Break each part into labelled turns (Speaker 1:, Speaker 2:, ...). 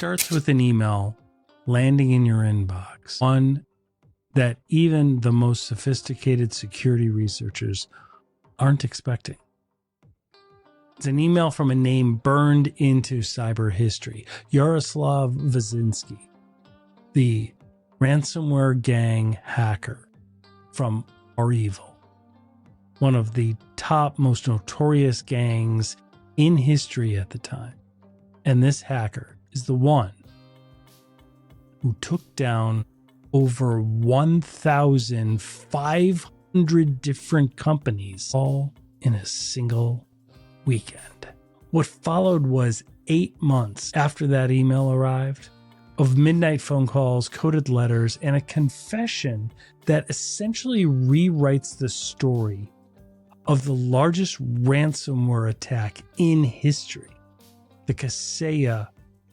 Speaker 1: starts with an email landing in your inbox, one that even the most sophisticated security researchers aren't expecting. It's an email from a name burned into cyber history, Yaroslav Vazinski, the ransomware gang hacker from Fall of Rievel, one of the top, most notorious gangs in history at the time. And this hacker is the one who took down over 1,500 different companies, all in a single weekend. What followed was 8 months after that email arrived of midnight phone calls, coded letters, and a confession that essentially rewrites the story of the largest ransomware attack in history, the Kaseya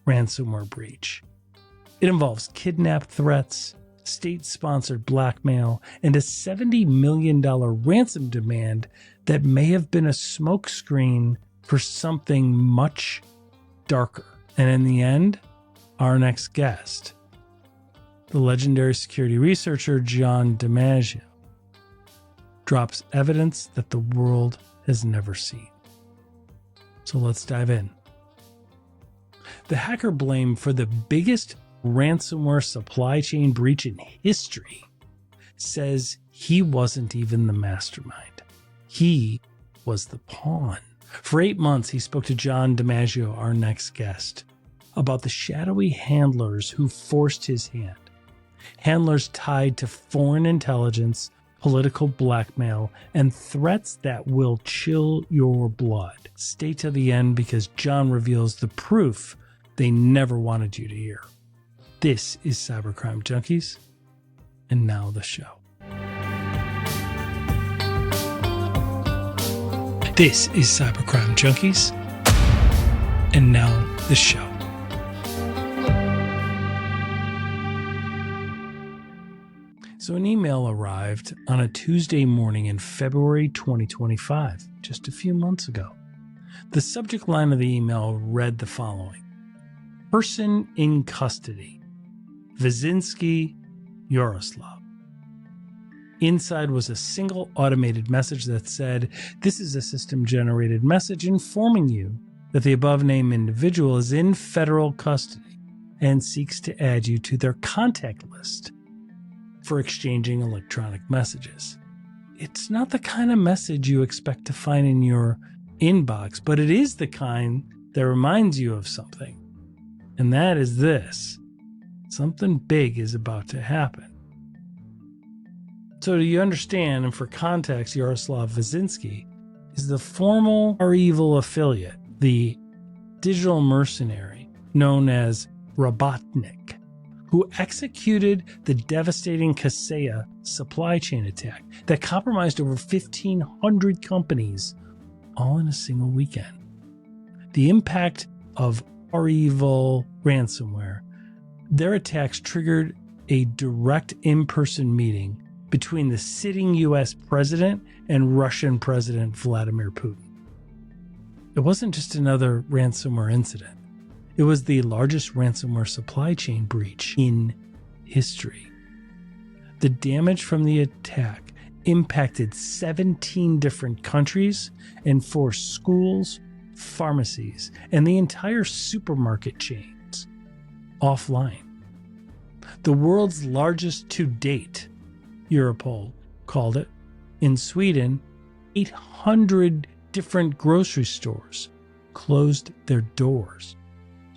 Speaker 1: Ransomware Breach. It involves kidnap threats, state-sponsored blackmail, and a $70 million ransom demand that may have been a smokescreen for something much darker. And in the end, our next guest, the legendary security researcher John DiMaggio, drops evidence that the world has never seen. So let's dive in. The hacker blamed for the biggest ransomware supply chain breach in history says he wasn't even the mastermind. He was the pawn. For 8 months, he spoke to John DiMaggio, our next guest, about the shadowy handlers who forced his hand. Handlers tied to foreign intelligence, political blackmail, and threats that will chill your blood. Stay to the end because John reveals the proof they never wanted you to hear. This is Cybercrime Junkies, and now the show. This is Cybercrime Junkies, and now the show. So an email arrived on a Tuesday morning in February 2025, just a few months ago. The subject line of the email read the following: Person in custody, Vazinski Yaroslav. Inside was a single automated message that said, "This is a system-generated message informing you that the above-named individual is in federal custody and seeks to add you to their contact list for exchanging electronic messages." It's not the kind of message you expect to find in your inbox, but it is the kind that reminds you of something. And that is this: something big is about to happen. So do you understand, and for context, Yaroslav Vazinski is the former Fall of Rievel affiliate, the digital mercenary known as Robotnik, who executed the devastating Kaseya supply chain attack that compromised over 1,500 companies all in a single weekend. The impact of Fall of Rievel ransomware, their attacks triggered a direct in-person meeting between the sitting U.S. president and Russian President Vladimir Putin. It wasn't just another ransomware incident. It was the largest ransomware supply chain breach in history. The damage from the attack impacted 17 different countries and forced schools, pharmacies, and the entire supermarket chains offline. The world's largest to date, Europol called it. In Sweden, 800 different grocery stores closed their doors.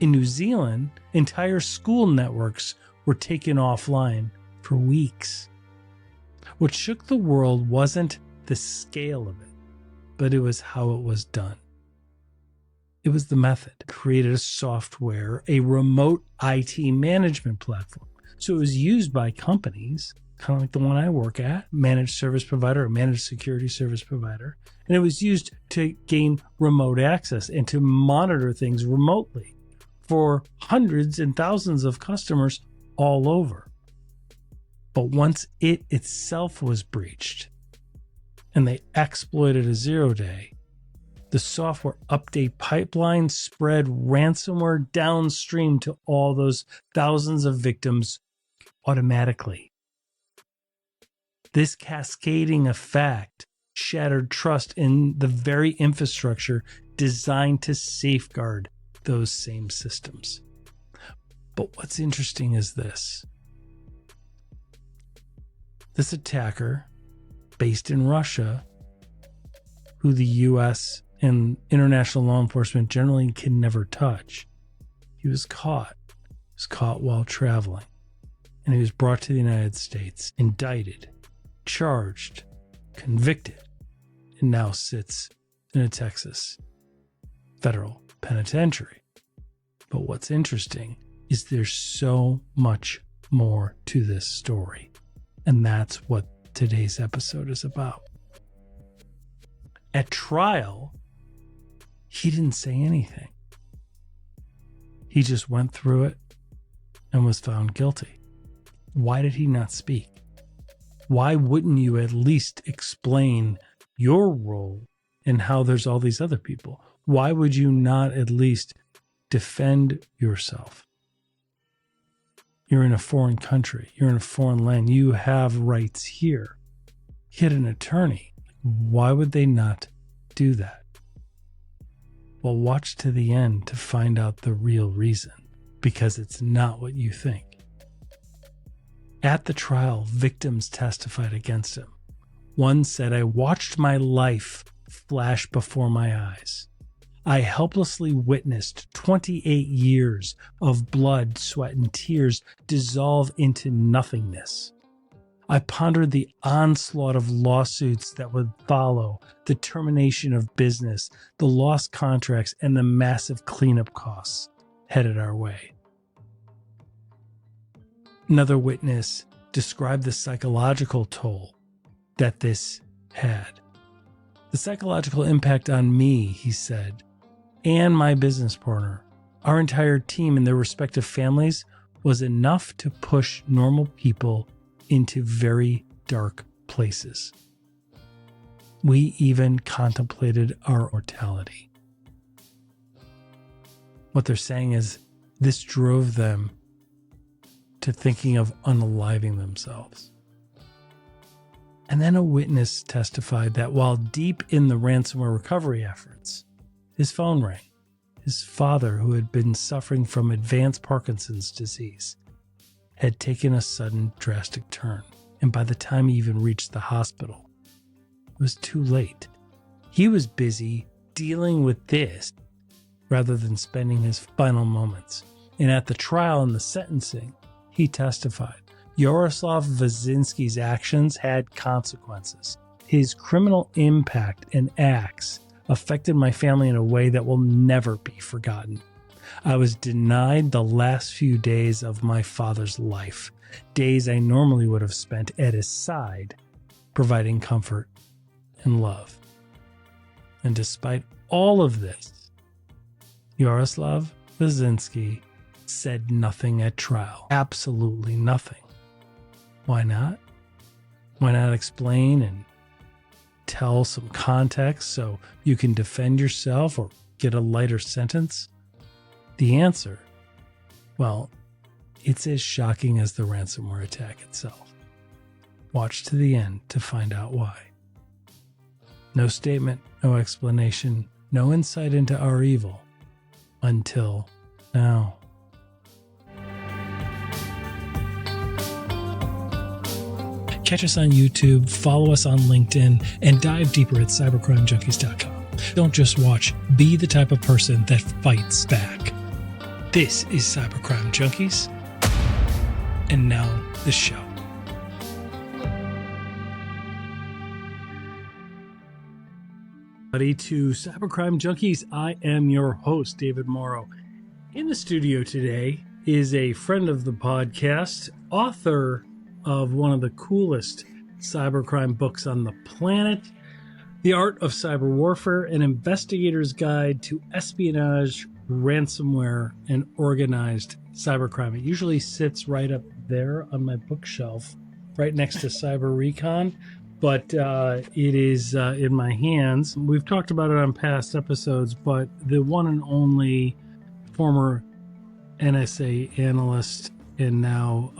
Speaker 1: In New Zealand, entire school networks were taken offline for weeks. What shook the world wasn't the scale of it, but it was how it was done. It was the method. It created a software, a remote IT management platform. So it was used by companies, kind of like the one I work at, managed service provider or managed security service provider. And it was used to gain remote access and to monitor things remotely for hundreds and thousands of customers all over. But once it itself was breached and they exploited a 0-day, The software update pipeline spread ransomware downstream to all those thousands of victims automatically. This cascading effect shattered trust in the very infrastructure designed to safeguard those same systems. But what's interesting is this. This attacker, based in Russia, who the US and international law enforcement generally can never touch, he was caught. He was caught while traveling. And he was brought to the United States, indicted, charged, convicted, and now sits in a Texas federal penitentiary. But what's interesting is there's so much more to this story. And that's what today's episode is about. At trial, he didn't say anything. He just went through it and was found guilty. Why did he not speak? Why wouldn't you at least explain your role and how there's all these other people? Why would you not at least defend yourself? You're in a foreign country. You're in a foreign land. You have rights here. He had an attorney. Why would they not do that? Well, watch to the end to find out the real reason, because it's not what you think. At the trial, victims testified against him. One said, "I watched my life flash before my eyes. I helplessly witnessed 28 years of blood, sweat, and tears dissolve into nothingness. I pondered the onslaught of lawsuits that would follow, the termination of business, the lost contracts, and the massive cleanup costs headed our way." Another witness described the psychological toll that this had. "The psychological impact on me," he said, "and my business partner, our entire team and their respective families, was enough to push normal people into very dark places. We even contemplated our mortality." What they're saying is this drove them to thinking of unaliving themselves. And then a witness testified that while deep in the ransomware recovery efforts, his phone rang. His father, who had been suffering from advanced Parkinson's disease, had taken a sudden drastic turn. And by the time he even reached the hospital, it was too late. He was busy dealing with this rather than spending his final moments. And at the trial and the sentencing, he testified, Yaroslav Vazinski's actions had consequences. His criminal impact and acts affected my family in a way that will never be forgotten. I was denied the last few days of my father's life, days I normally would have spent at his side, providing comfort and love. And despite all of this, Yaroslav Vazinski said nothing at trial. Absolutely nothing. Why not? Why not explain and tell some context so you can defend yourself or get a lighter sentence? The answer, well, it's as shocking as the ransomware attack itself. Watch to the end to find out why. No statement, no explanation, no insight into our evil until now. Catch us on YouTube, follow us on LinkedIn, and dive deeper at cybercrimejunkies.com. Don't just watch, be the type of person that fights back. This is Cybercrime Junkies, and now the show. To Cybercrime Junkies, I am your host, David Morrow. In the studio today is a friend of the podcast, author of one of the coolest cybercrime books on the planet, The Art of Cyber Warfare, an investigator's guide to espionage, ransomware, and organized cybercrime. It usually sits right up there on my bookshelf, right next to Cyber Recon. but it is in my hands. We've talked about it on past episodes, but the one and only former NSA analyst and now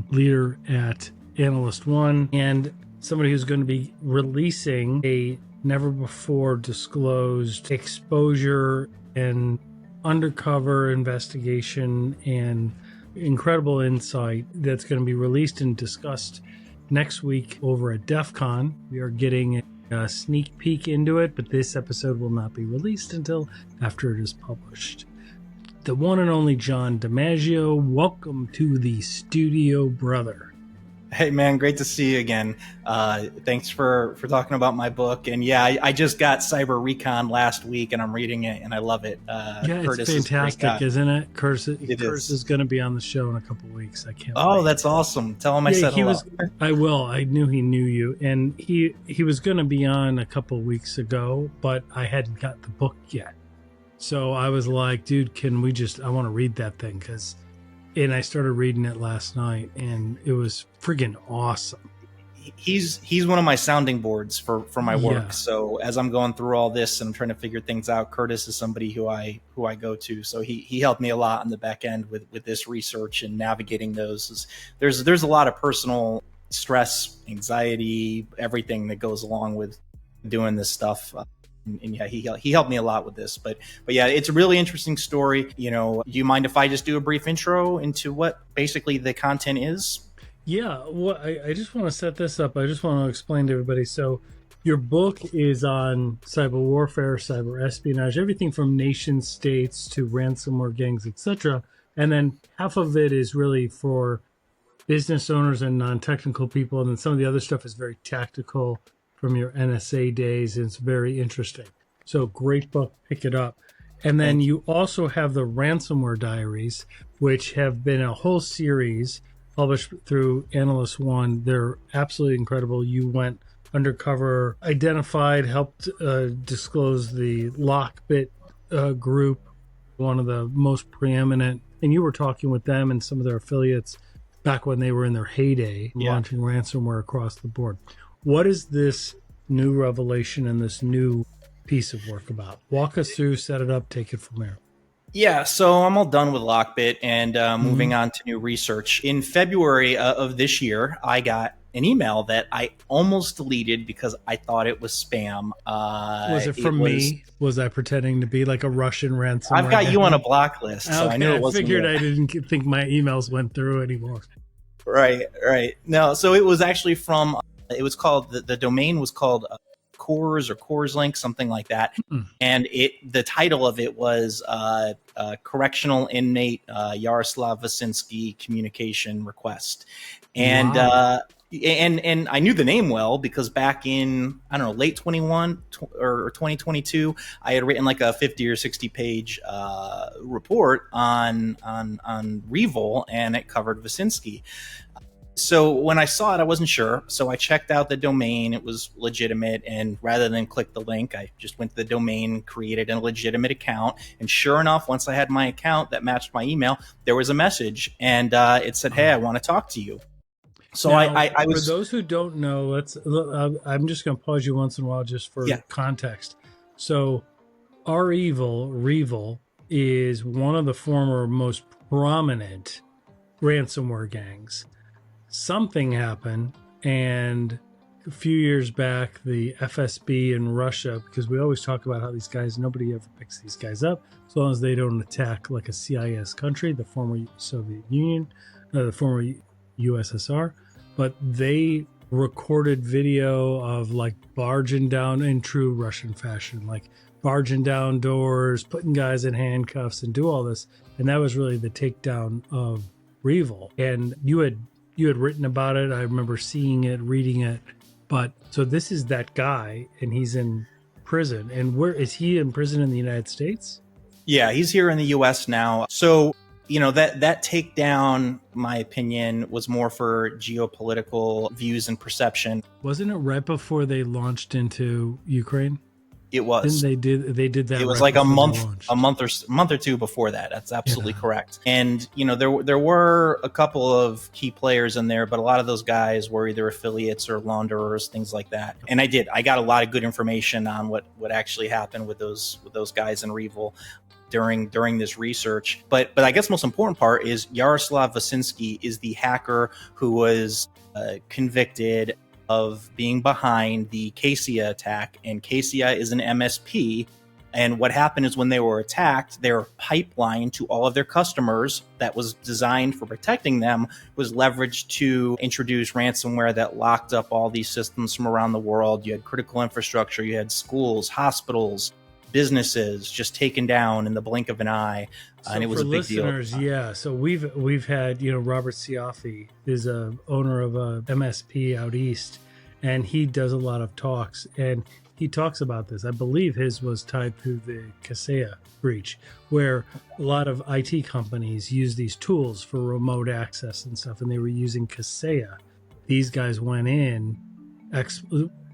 Speaker 1: leader at Analyst One, and somebody who's going to be releasing a never before disclosed exposure and undercover investigation and incredible insight that's going to be released and discussed next week over at DEF CON. We are getting a sneak peek into it, but this episode will not be released until after it is published. The one and only John DiMaggio, welcome to the studio, brother.
Speaker 2: Hey man, great to see you again. Thanks for talking about my book. And yeah, I just got Cyber Recon last week and I'm reading it and I love it.
Speaker 1: Yeah,
Speaker 2: Curtis
Speaker 1: it's fantastic, isn't it? Curtis is going to be on the show in a couple of weeks. I can't wait.
Speaker 2: That's awesome. Tell him I said hello.
Speaker 1: I will. I knew he knew you. And he was going to be on a couple of weeks ago, but I hadn't got the book yet. So I was like, dude, I want to read that thing and I started reading it last night, and it was friggin' awesome.
Speaker 2: He's one of my sounding boards for my work. Yeah. So as I'm going through all this and I'm trying to figure things out, Curtis is somebody who I go to. So he helped me a lot on the back end with this research and navigating those. There's a lot of personal stress, anxiety, everything that goes along with doing this stuff. And yeah, he helped me a lot with this, but yeah, it's a really interesting story. Do you mind if I just do a brief intro into what basically the content is?
Speaker 1: Yeah, well, I just want to set this up. I just want to explain to everybody. So your book is on cyber warfare, cyber espionage, everything from nation states to ransomware gangs, etc. And then half of it is really for business owners and non-technical people. And then some of the other stuff is very tactical from your NSA days. It's very interesting. So great book, pick it up. And then you also have the Ransomware Diaries, which have been a whole series published through Analyst One. They're absolutely incredible. You went undercover, identified, helped disclose the Lockbit group, one of the most preeminent, and you were talking with them and some of their affiliates back when they were in their heyday, launching ransomware across the board. What is this new revelation and this new piece of work about? Walk us through, set it up, take it from there.
Speaker 2: Yeah, so I'm all done with Lockbit and moving on to new research. In February of this year, I got an email that I almost deleted because I thought it was spam.
Speaker 1: Was it from me? Was I pretending to be like a Russian ransomware?
Speaker 2: I've got you on a block list, so I knew it wasn't.
Speaker 1: I figured I didn't think my emails went through anymore.
Speaker 2: Right. No, so it was actually from... It was called, the domain was called Cores Link, something like that. And the title of it was Correctional Inmate Yaroslav Vasinski Communication Request. And and I knew the name well because back in, I don't know, late 21 or 2022, I had written like a 50 or 60 page report on Rievel, and it covered Vasinski. So when I saw it, I wasn't sure. So I checked out the domain. It was legitimate. And rather than click the link, I just went to the domain, created a legitimate account. And sure enough, once I had my account that matched my email, there was a message. And it said, hey, I want to talk to you. So now, I was...
Speaker 1: For those who don't know, I'm just going to pause you once in a while just for context. So Rievel is one of the former most prominent ransomware gangs. Something happened, and a few years back, the FSB in Russia, because we always talk about how these guys, nobody ever picks these guys up, as long as they don't attack like a CIS country, the former Soviet Union, the former USSR, but they recorded video of like barging down in true Russian fashion, like barging down doors, putting guys in handcuffs, and do all this. And that was really the takedown of Rievel. And you had written about it. I remember seeing it, reading it. But so this is that guy, and he's in prison. And where is he in prison in the United States?
Speaker 2: Yeah, he's here in the U.S. now. So, that takedown, my opinion, was more for geopolitical views and perception.
Speaker 1: Wasn't it right before they launched into Ukraine?
Speaker 2: It was.
Speaker 1: Didn't they did that?
Speaker 2: It was
Speaker 1: right
Speaker 2: like a
Speaker 1: before
Speaker 2: month or two before that. That's absolutely correct. And there were a couple of key players in there, but a lot of those guys were either affiliates or launderers, things like that. And I got a lot of good information on what actually happened with those guys in Rievel during this research. But I guess most important part is Yaroslav Vasinski is the hacker who was convicted of being behind the Kaseya attack, and Kaseya is an MSP. And what happened is when they were attacked, their pipeline to all of their customers that was designed for protecting them was leveraged to introduce ransomware that locked up all these systems from around the world. You had critical infrastructure, you had schools, hospitals, businesses just taken down in the blink of an eye. And it was a big deal.
Speaker 1: Yeah. So we've had, Robert Ciaffi is a owner of a MSP out east, and he does a lot of talks, and he talks about this. I believe his was tied to the Kaseya breach, where a lot of IT companies use these tools for remote access and stuff, and they were using Kaseya. These guys went in,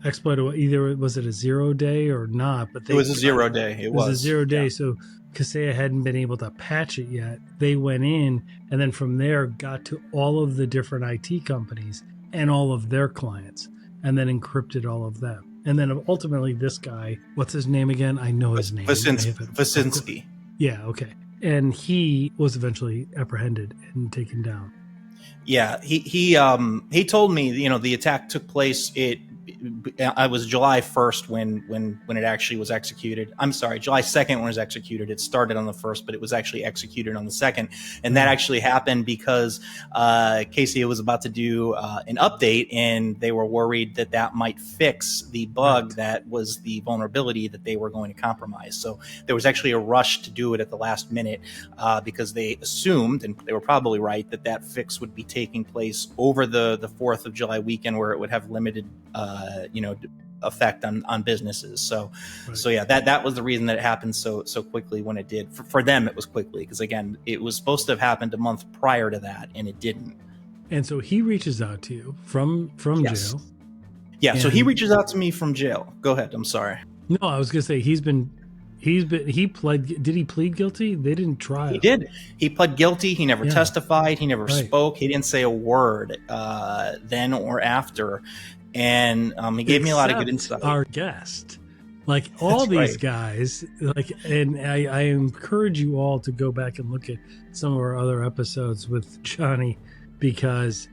Speaker 1: exploited, either was it a 0 day or not, but
Speaker 2: it was a 0 day.
Speaker 1: It was a 0 day. So Kaseya hadn't been able to patch it yet. They went in, and then from there got to all of the different IT companies and all of their clients, and then encrypted all of them. And then ultimately this guy, what's his name again? I know his name.
Speaker 2: Vasinski.
Speaker 1: Yeah, okay. And he was eventually apprehended and taken down.
Speaker 2: Yeah, he told me, the attack took place. I was July 1st when it actually was executed. I'm sorry, July 2nd when it was executed. It started on the 1st, but it was actually executed on the 2nd. And that actually happened because Kaseya was about to do an update, and they were worried that might fix the bug that was the vulnerability that they were going to compromise. So there was actually a rush to do it at the last minute because they assumed, and they were probably right, that fix would be taking place over the 4th of July weekend, where it would have limited effect on businesses. So yeah, that was the reason that it happened so quickly when it did. For them, it was quickly because, again, it was supposed to have happened a month prior to that, and it didn't. And
Speaker 1: so he reaches out to you from
Speaker 2: yes.
Speaker 1: jail.
Speaker 2: Yeah, so he reaches out to me from jail. Go ahead. I'm sorry.
Speaker 1: No, I was gonna say he pled. Did he plead guilty? They didn't try.
Speaker 2: He did. He pled guilty. He never testified. He never spoke. He didn't say a word then or after. And he gave me a lot of good insight.
Speaker 1: Our guest, like all these guys, and I encourage you all to go back and look at some of our other episodes with Johnny, because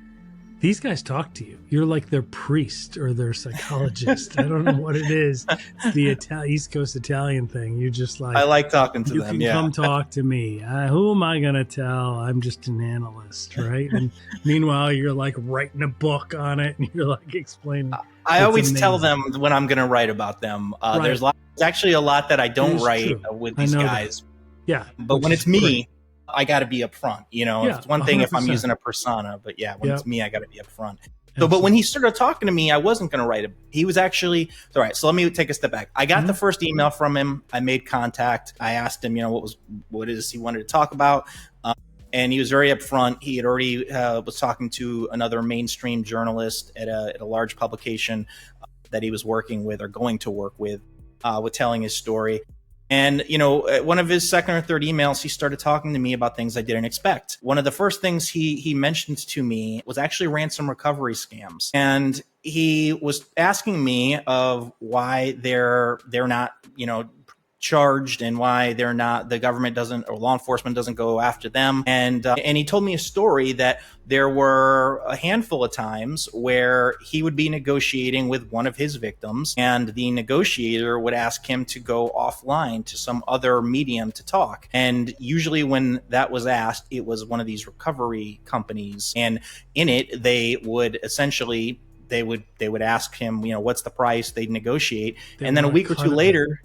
Speaker 1: these guys talk to you. You're like their priest or their psychologist. I don't know what it is. The East Coast Italian thing. You're just like,
Speaker 2: I like talking to them.
Speaker 1: You can come talk to me. Who am I going to tell? I'm just an analyst, right? And meanwhile, you're like writing a book on it, and you're like explaining.
Speaker 2: I always tell them when I'm going to write about them. There's actually a lot that I don't write with these guys.
Speaker 1: That. Yeah.
Speaker 2: But when it's me, I got to be upfront. It's one thing 100%. If I'm using a persona, but when it's me, I got to be upfront. So, but when he started talking to me, I wasn't going to write it. He was actually all right. So let me take a step back. I got the first email from him. I made contact. I asked him, what is he wanted to talk about, and he was very upfront. He had already was talking to another mainstream journalist at a large publication that he was working with or going to work with telling his story. And, one of his second or third emails, he started talking to me about things I didn't expect. One of the first things he mentioned to me was actually ransom recovery scams. And he was asking me of why they're not, charged and why they're not, the government doesn't, or law enforcement doesn't go after them. And he told me a story that there were a handful of times where he would be negotiating with one of his victims, and the negotiator would ask him to go offline to some other medium to talk. And usually when that was asked, it was one of these recovery companies. And in it, they would essentially, they would ask him, what's the price? They'd negotiate. And then a week or two later,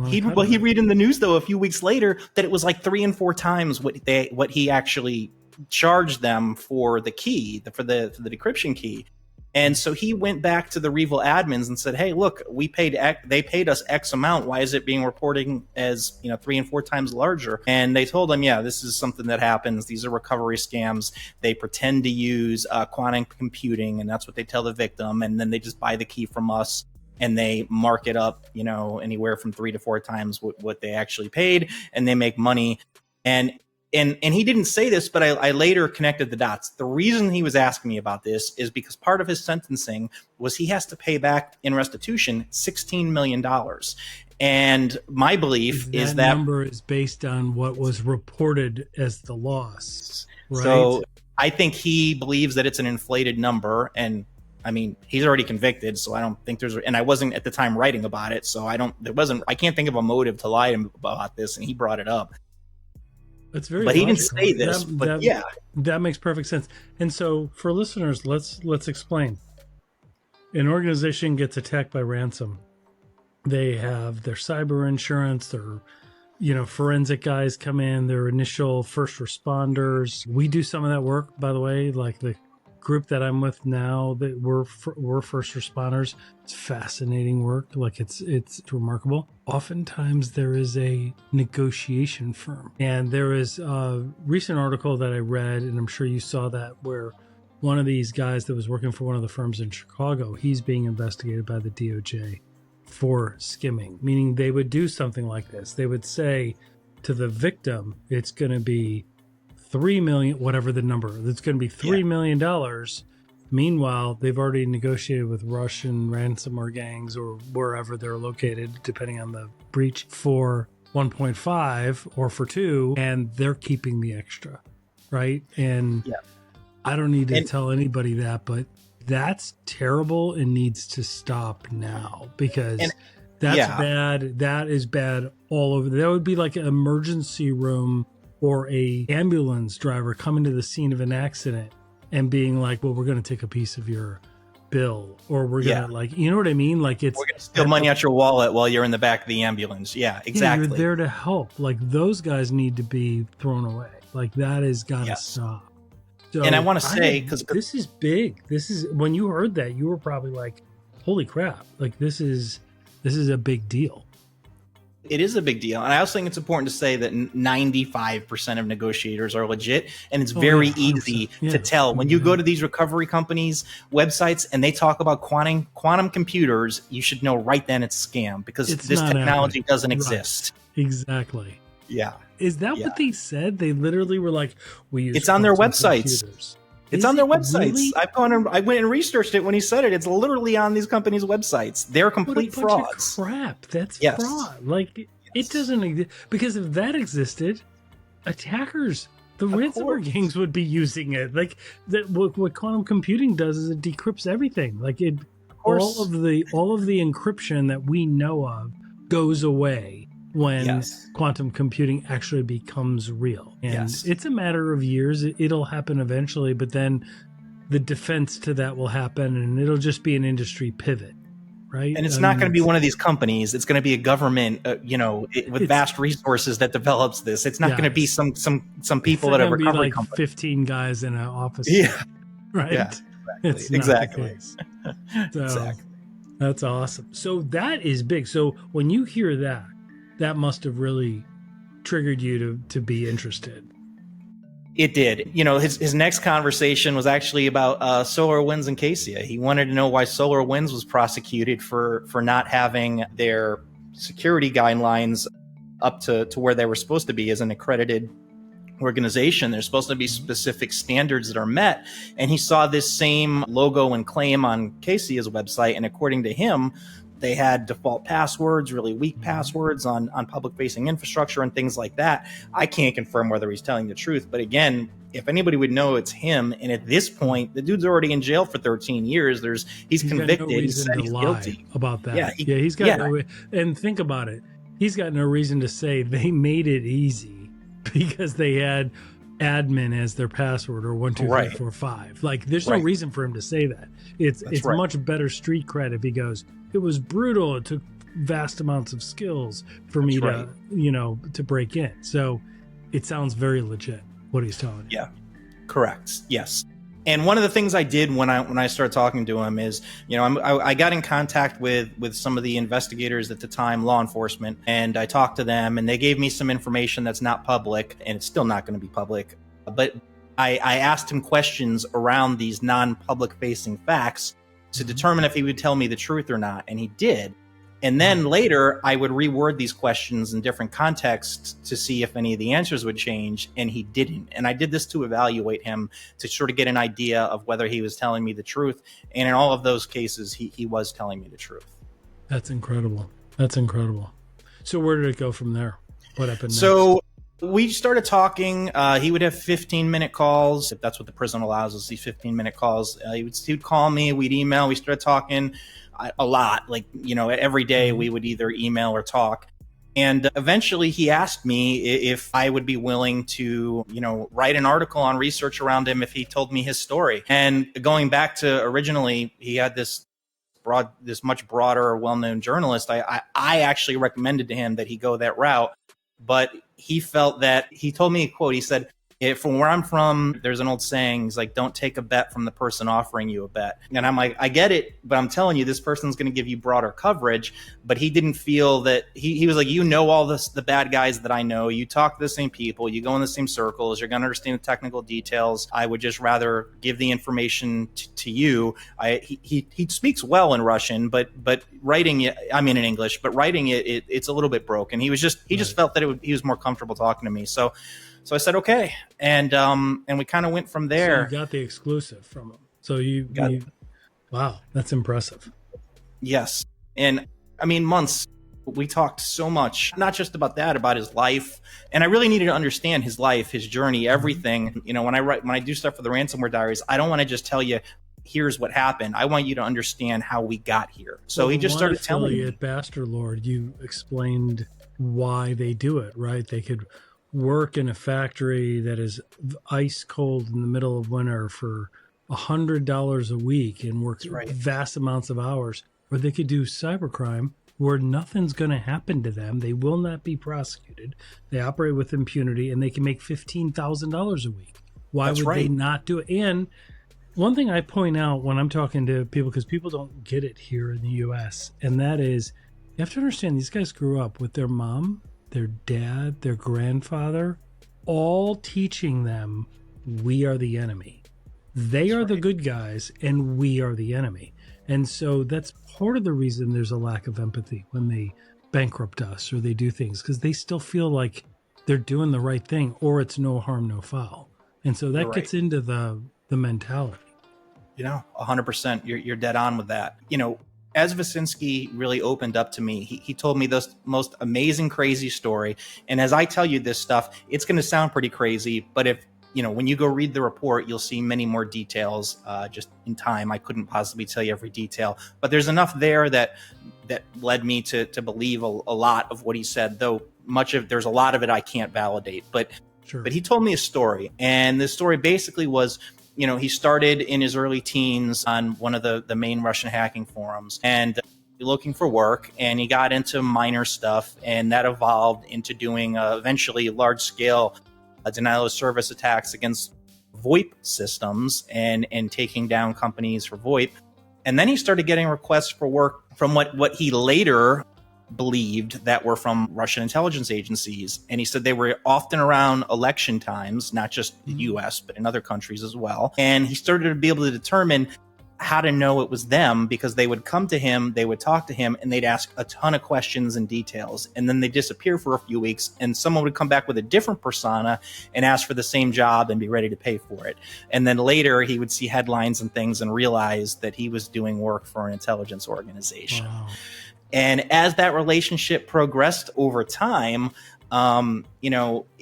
Speaker 2: he'd read in the news, though, a few weeks later, that it was like 3 and 4 times what he actually charged them for the key, for the decryption key. And so he went back to the Rievel admins and said, "Hey, look, they paid us X amount. Why is it being reported as 3 and 4 times larger?" And they told him, "Yeah, this is something that happens. These are recovery scams. They pretend to use quantum computing, and that's what they tell the victim, and then they just buy the key from us." and they mark it up, anywhere from 3 to 4 times what they actually paid, and they make money. And he didn't say this, but I later connected the dots. The reason he was asking me about this is because part of his sentencing was he has to pay back in restitution $16 million. And my belief is that
Speaker 1: number is based on what was reported as the loss, right?
Speaker 2: So I think he believes that it's an inflated number. And I mean, he's already convicted, so I don't think and I wasn't at the time writing about it. So I can't think of a motive to lie to him about this. And he brought it up.
Speaker 1: That's very
Speaker 2: But
Speaker 1: logical.
Speaker 2: He didn't say this,
Speaker 1: that makes perfect sense. And so for listeners, let's explain. An organization gets attacked by ransom. They have their cyber insurance, their forensic guys come in, their initial first responders. We do some of that work, by the way, like the group that I'm with now, that we're first responders. It's fascinating work. Like it's remarkable. Oftentimes there is a negotiation firm, and there is a recent article that I read, and I'm sure you saw that, where one of these guys that was working for one of the firms in Chicago, he's being investigated by the DOJ for skimming, meaning they would do something like this. They would say to the victim, it's going to be $3 million, whatever the number, it's going to be $3 million. Meanwhile, they've already negotiated with Russian ransomware gangs or wherever they're located, depending on the breach, for 1.5 or for 2, and they're keeping the extra, right? And I don't need to tell anybody that, but that's terrible and needs to stop now, because that's bad. That is bad all over. That would be like an emergency room or a ambulance driver coming to the scene of an accident and being like, well, we're going to take a piece of your bill, or we're going to you know what I mean? Like we're going to
Speaker 2: steal money out your wallet while you're in the back of the ambulance. Yeah, exactly.
Speaker 1: You're there to help. Like those guys need to be thrown away. Like that has got to stop. So
Speaker 2: and I want to say, because
Speaker 1: this is big. This is, when you heard that, you were probably like, holy crap. Like this is a big deal.
Speaker 2: It is a big deal. And I also think it's important to say that 95% of negotiators are legit. And it's very easy to tell. When you go to these recovery companies' websites and they talk about quantum computers, you should know right then it's a scam, because this technology doesn't exist.
Speaker 1: Exactly.
Speaker 2: Yeah.
Speaker 1: Is that what they said? They literally were like, we use
Speaker 2: it's on their websites.
Speaker 1: Computers.
Speaker 2: It's on their websites.
Speaker 1: Really?
Speaker 2: I went and researched it when he said it. It's literally on these companies' websites. They're complete frauds.
Speaker 1: Crap. That's fraud. Like it doesn't exist, because if that existed, attackers, the ransomware gangs would be using it. Like that. What quantum computing does is it decrypts everything. Like all of the encryption that we know of goes away when quantum computing actually becomes real. And it's a matter of years. It'll happen eventually, but then the defense to that will happen, and it'll just be an industry pivot, right?
Speaker 2: And it's not going to be one of these companies. It's going to be a government, with vast resources that develops this. It's not going to be some people at a recovery company. 15
Speaker 1: guys in an office. Right?
Speaker 2: Yeah,
Speaker 1: exactly. Exactly. That's awesome. So that is big. So when you hear that, that must have really triggered you to be interested.
Speaker 2: It did. His next conversation was actually about SolarWinds and Kaseya. He wanted to know why SolarWinds was prosecuted for not having their security guidelines up to where they were supposed to be as an accredited organization. There's supposed to be specific standards that are met. And he saw this same logo and claim on Kaseya's website. And according to him, they had default passwords, really weak passwords on public-facing infrastructure and things like that. I can't confirm whether he's telling the truth. But again, if anybody would know, it's him. And at this point, the dude's already in jail for 13 years. He's convicted.
Speaker 1: No reason to lie about that. He's got and think about it. He's got no reason to say they made it easy because they had admin as their password or 1 2 3 4 5. Like there's no reason for him to say that. It's much better street cred if he goes, it was brutal. It took vast amounts of skills for me to break in. So it sounds very legit what he's telling you.
Speaker 2: Yeah, correct. Yes. And one of the things I did when I started talking to him is, I got in contact with some of the investigators at the time, law enforcement, and I talked to them, and they gave me some information that's not public, and it's still not going to be public. But I asked him questions around these non-public facing facts to determine if he would tell me the truth or not. And he did. And then later, I would reword these questions in different contexts to see if any of the answers would change, and he didn't. And I did this to evaluate him, to sort of get an idea of whether he was telling me the truth. And in all of those cases, he was telling me the truth.
Speaker 1: That's incredible. That's incredible. So where did it go from there? What happened next?
Speaker 2: So we started talking. He would have 15-minute calls, if that's what the prison allows us, these 15-minute calls. He would call me, we'd email, we started talking a lot. Like, every day we would either email or talk. And eventually he asked me if I would be willing to, write an article on research around him if he told me his story. And going back to originally, he had this much broader, well-known journalist. I actually recommended to him that he go that route, but he felt that, he told me a quote. He said, from where I'm from, there's an old saying, it's like, don't take a bet from the person offering you a bet. And I'm like, I get it, but I'm telling you, this person's going to give you broader coverage. But he didn't feel that, he was like, all the bad guys that I know, you talk to the same people, you go in the same circles, you're going to understand the technical details. I would just rather give the information to you. He speaks well in Russian, but writing it, in English, but writing it's a little bit broken. He just felt that he was more comfortable talking to me. So I said, okay. And we kind of went from there.
Speaker 1: So you got the exclusive from him. So wow, that's impressive.
Speaker 2: Yes. And months, we talked so much, not just about that, about his life. And I really needed to understand his life, his journey, everything. When I do stuff for the Ransomware Diaries, I don't want to just tell you, here's what happened. I want you to understand how we got here. So he just started telling me.
Speaker 1: At Bastard Lord, you explained why they do it, right? They could work in a factory that is ice cold in the middle of winter for $100 a week and work vast amounts of hours, or they could do cybercrime where nothing's going to happen to them. They will not be prosecuted. They operate with impunity, and they can make $15,000 a week. Why would they not do it? And one thing I point out when I'm talking to people, because people don't get it here in the U.S., and that is, you have to understand, these guys grew up with their mom, their dad, their grandfather, all teaching them, we are the enemy. They are the good guys, and we are the enemy. And so that's part of the reason there's a lack of empathy when they bankrupt us or they do things, because they still feel like they're doing the right thing, or it's no harm, no foul. And so that gets into the mentality.
Speaker 2: 100%. You're dead on with that. As Wyszynski really opened up to me, he told me this most amazing, crazy story. And as I tell you this stuff, it's going to sound pretty crazy, but if, when you go read the report, you'll see many more details. Just in time, I couldn't possibly tell you every detail, but there's enough there that led me to believe a lot of what he said, though there's a lot of it I can't validate. But he told me a story, and the story basically was, he started in his early teens on one of the main Russian hacking forums and looking for work, and he got into minor stuff, and that evolved into doing eventually large-scale denial of service attacks against VoIP systems and taking down companies for VoIP. And then he started getting requests for work from what he later believed that were from Russian intelligence agencies. And he said they were often around election times, not just the US, but in other countries as well. And he started to be able to determine how to know it was them, because they would come to him, they would talk to him, and they'd ask a ton of questions and details. And then they'd disappear for a few weeks, and someone would come back with a different persona and ask for the same job and be ready to pay for it. And then later he would see headlines and things and realize that he was doing work for an intelligence organization. Wow. And as that relationship progressed over time, they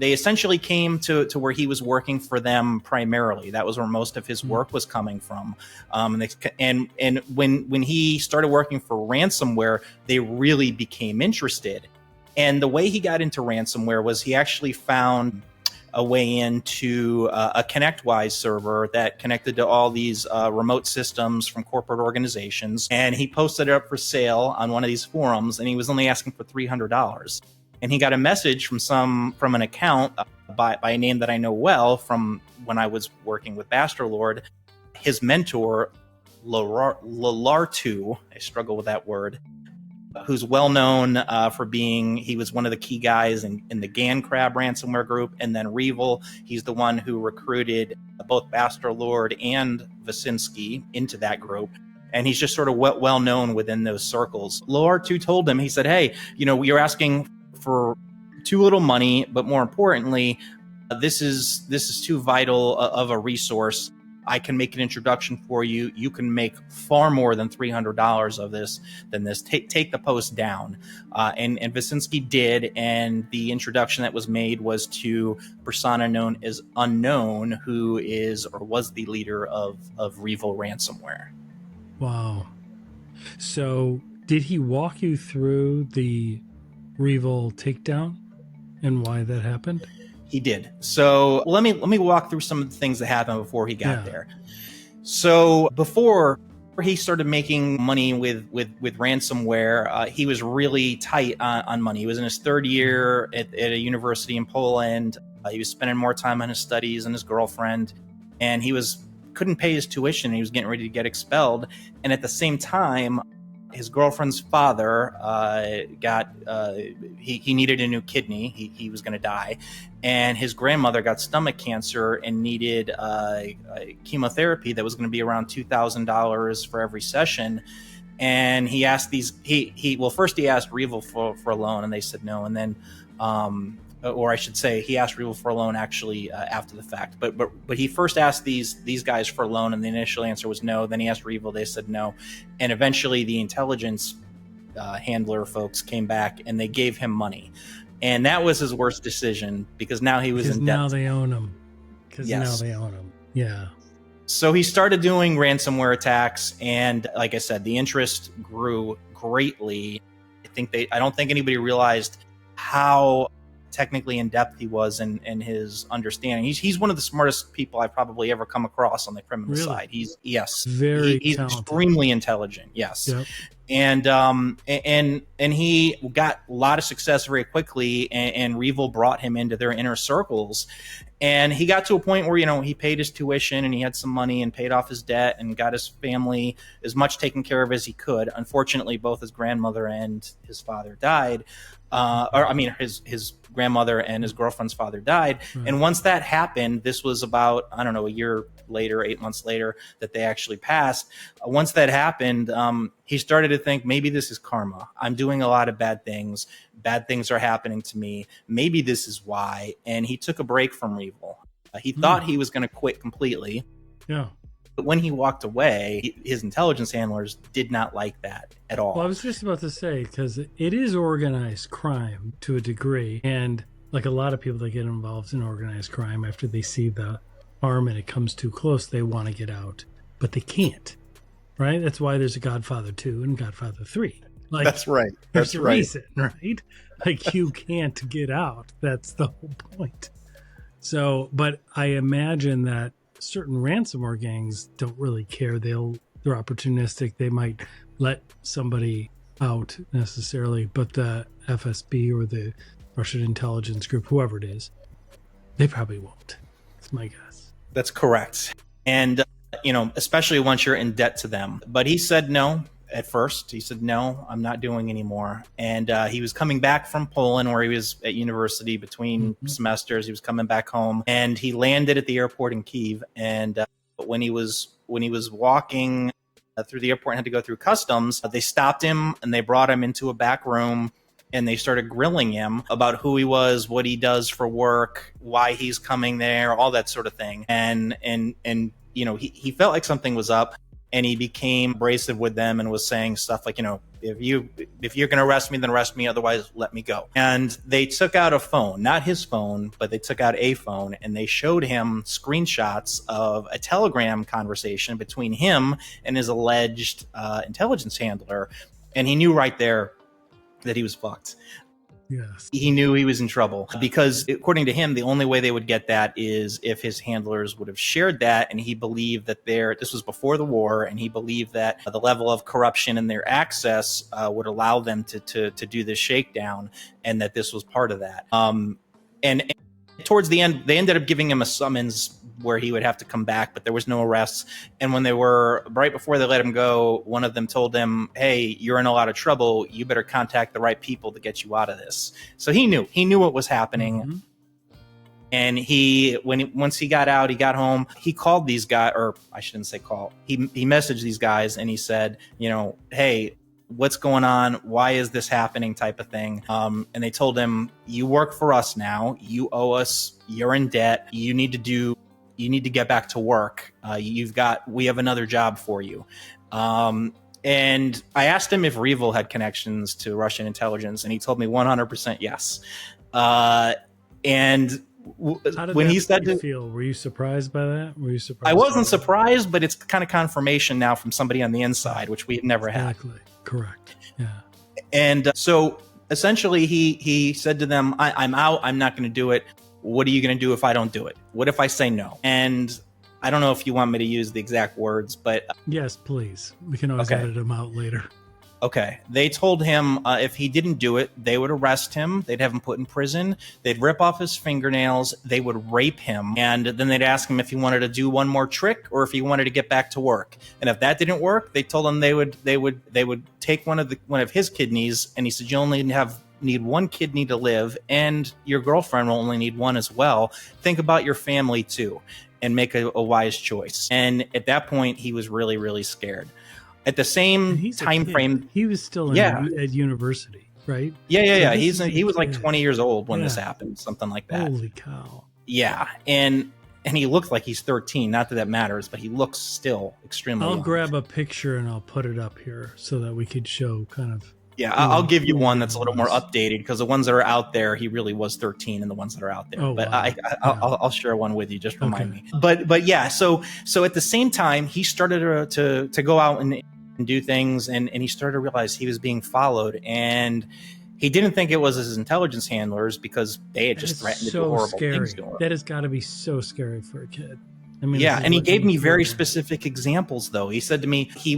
Speaker 2: essentially came to where he was working for them primarily. That was where most of his work was coming from. And when he started working for ransomware, they really became interested. And the way he got into ransomware was he actually found a way into a ConnectWise server that connected to all these remote systems from corporate organizations. And he posted it up for sale on one of these forums, and he was only asking for $300. And he got a message from an account by a name that I know well from when I was working with Bastard Lord. His mentor, Lalartu, I struggle with that word, who's well known for being, he was one of the key guys in the Gan Crab ransomware group. And then Rievel, he's the one who recruited both Bastard Lord and Wyszynski into that group. And he's just sort of well known within those circles. Lord too told him, he said, hey, you're asking for too little money, but more importantly, this is too vital of a resource. I can make an introduction for you. You can make far more than $300 of this than this. Take the post down. And Wyszynski did. And the introduction that was made was to persona known as Unknown, who is or was the leader of Rievel ransomware.
Speaker 1: Wow. So did he walk you through the Rievel takedown and why that happened?
Speaker 2: He did. So let me walk through some of the things that happened before he got there. So before he started making money with ransomware, he was really tight on money. He was in his third year at a university in Poland. He was spending more time on his studies and his girlfriend, and he couldn't pay his tuition. He was getting ready to get expelled. And at the same time, his girlfriend's father he needed a new kidney. He was going to die. And his grandmother got stomach cancer and needed chemotherapy that was going to be around $2,000 for every session. And he asked first he asked Rievel for a loan, and they said no. And then, or I should say, he asked Rievel for a loan actually after the fact. But he first asked these guys for a loan, and the initial answer was no. Then he asked Rievel, they said no. And eventually the intelligence handler folks came back and they gave him money. And that was his worst decision because now he was in debt.
Speaker 1: Now they own him. Because now they own him. Yeah.
Speaker 2: So he started doing ransomware attacks, and like I said, the interest grew greatly. I don't think anybody realized how technically in depth he was in his understanding. He's one of the smartest people I've probably ever come across on the criminal side. He's extremely intelligent. Yes. Yep. And he got a lot of success very quickly, and Rievel brought him into their inner circles. And he got to a point where, he paid his tuition and he had some money and paid off his debt and got his family as much taken care of as he could. Unfortunately, both his grandmother and his father died. His grandmother and his girlfriend's father died. Right. And once that happened, this was about, a year later, 8 months later, that they actually passed. Once that happened, he started to think, maybe this is karma. I'm doing a lot of bad things. Bad things are happening to me. Maybe this is why. And he took a break from Rievel. He thought he was going to quit completely.
Speaker 1: Yeah.
Speaker 2: But when he walked away, his intelligence handlers did not like that at all.
Speaker 1: Well, I was just about to say, because it is organized crime to a degree. And like a lot of people that get involved in organized crime, after they see the harm and it comes too close, they want to get out. But they can't, right? That's why there's a Godfather 2 and Godfather 3. Like,
Speaker 2: that's right.
Speaker 1: There's a reason, right? Like, you can't get out. That's the whole point. So, but I imagine that certain ransomware gangs don't really care. They're opportunistic. They might let somebody out necessarily, but the FSB or the Russian intelligence group, whoever it is, they probably won't. That's my guess.
Speaker 2: That's correct. And, especially once you're in debt to them. But he said no. At first, he said, no, I'm not doing anymore. And he was coming back from Poland, where he was at university between semesters. He was coming back home, and he landed at the airport in Kyiv. And when he was walking through the airport and had to go through customs, they stopped him and they brought him into a back room. And they started grilling him about who he was, what he does for work, why he's coming there, all that sort of thing. And he felt like something was up. And he became abrasive with them and was saying stuff like, if you're going to arrest me, then arrest me. Otherwise, let me go. And they took out a phone, not his phone, but they took out a phone, and they showed him screenshots of a Telegram conversation between him and his alleged intelligence handler. And he knew right there that he was fucked.
Speaker 1: Yes.
Speaker 2: He knew he was in trouble because, according to him, the only way they would get that is if his handlers would have shared that. And he believed that this was before the war, and he believed that the level of corruption in their access would allow them to do this shakedown, and that this was part of that. And towards the end, they ended up giving him a summons where he would have to come back, but there was no arrests. And when they were right before they let him go, one of them told him, "Hey, you're in a lot of trouble. You better contact the right people to get you out of this." So he knew what was happening.
Speaker 1: Mm-hmm.
Speaker 2: And once he got out, he got home, he called these guys, or I shouldn't say call. He messaged these guys and he said, "Hey, what's going on? Why is this happening?" type of thing. And they told him, "You work for us now. You owe us. You're in debt. You need to get back to work. We have another job for you." And I asked him if Rievel had connections to Russian intelligence, and he told me 100% yes. And when he said to
Speaker 1: feel, were you surprised by that?
Speaker 2: I wasn't surprised, but it's kind of confirmation now from somebody on the inside, which we've never had.
Speaker 1: Exactly. Correct. Yeah.
Speaker 2: And so essentially he said to them, I'm out. I'm not going to do it. What are you going to do if I don't do it? What if I say no? And I don't know if you want me to use the exact words, but
Speaker 1: yes, please. We can always edit them out later.
Speaker 2: Okay. They told him if he didn't do it, they would arrest him. They'd have him put in prison. They'd rip off his fingernails. They would rape him. And then they'd ask him if he wanted to do one more trick or if he wanted to get back to work. And if that didn't work, they told him they would take one of his kidneys. And he said, "You only need one kidney to live, and your girlfriend will only need one as well. Think about your family too, and make a wise choice." And at that point, he was really, really scared. At the same time frame,
Speaker 1: he was still at university, right?
Speaker 2: Yeah. He was like 20 years old when this happened, something like that.
Speaker 1: Holy cow!
Speaker 2: Yeah, and he looks like he's 13. Not that lmatters, but he looks still extremely.
Speaker 1: I'll
Speaker 2: young.
Speaker 1: grab a picture and I'll put it up here so that we could show kind of.
Speaker 2: Yeah, I'll give you one that's a little more updated, because the ones that are out there, he really was 13, and the ones that are out there. But wow. I'll share one with you. Just remind me. But yeah, so at the same time, he started to go out and do things, and he started to realize he was being followed, and he didn't think it was his intelligence handlers, because they had just threatened to do horrible things to him.
Speaker 1: That has got to be so scary for a kid. I mean,
Speaker 2: yeah, and he gave me very specific examples, though. He said to me he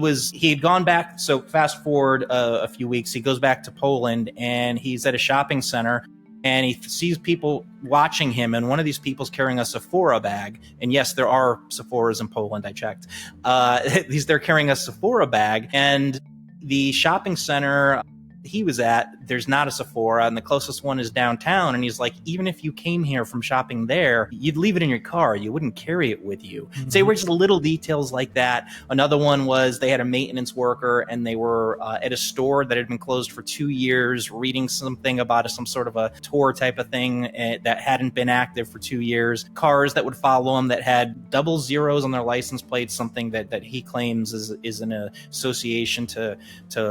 Speaker 2: had gone back. So fast forward a few weeks, he goes back to Poland, and he's at a shopping center, and he sees people watching him, and one of these people's carrying a Sephora bag. And yes, there are Sephoras in Poland. I checked. They're carrying a Sephora bag, and the shopping center he was at, there's not a Sephora, and the closest one is downtown. And he's like, even if you came here from shopping there, you'd leave it in your car. You wouldn't carry it with you. Mm-hmm. So they were just little details like that. Another one was they had a maintenance worker, and they were at a store that had been closed for 2 years, reading something about some sort of a tour type of thing that hadn't been active for 2 years. Cars that would follow him that had double zeros on their license plates, something that he claims is an association to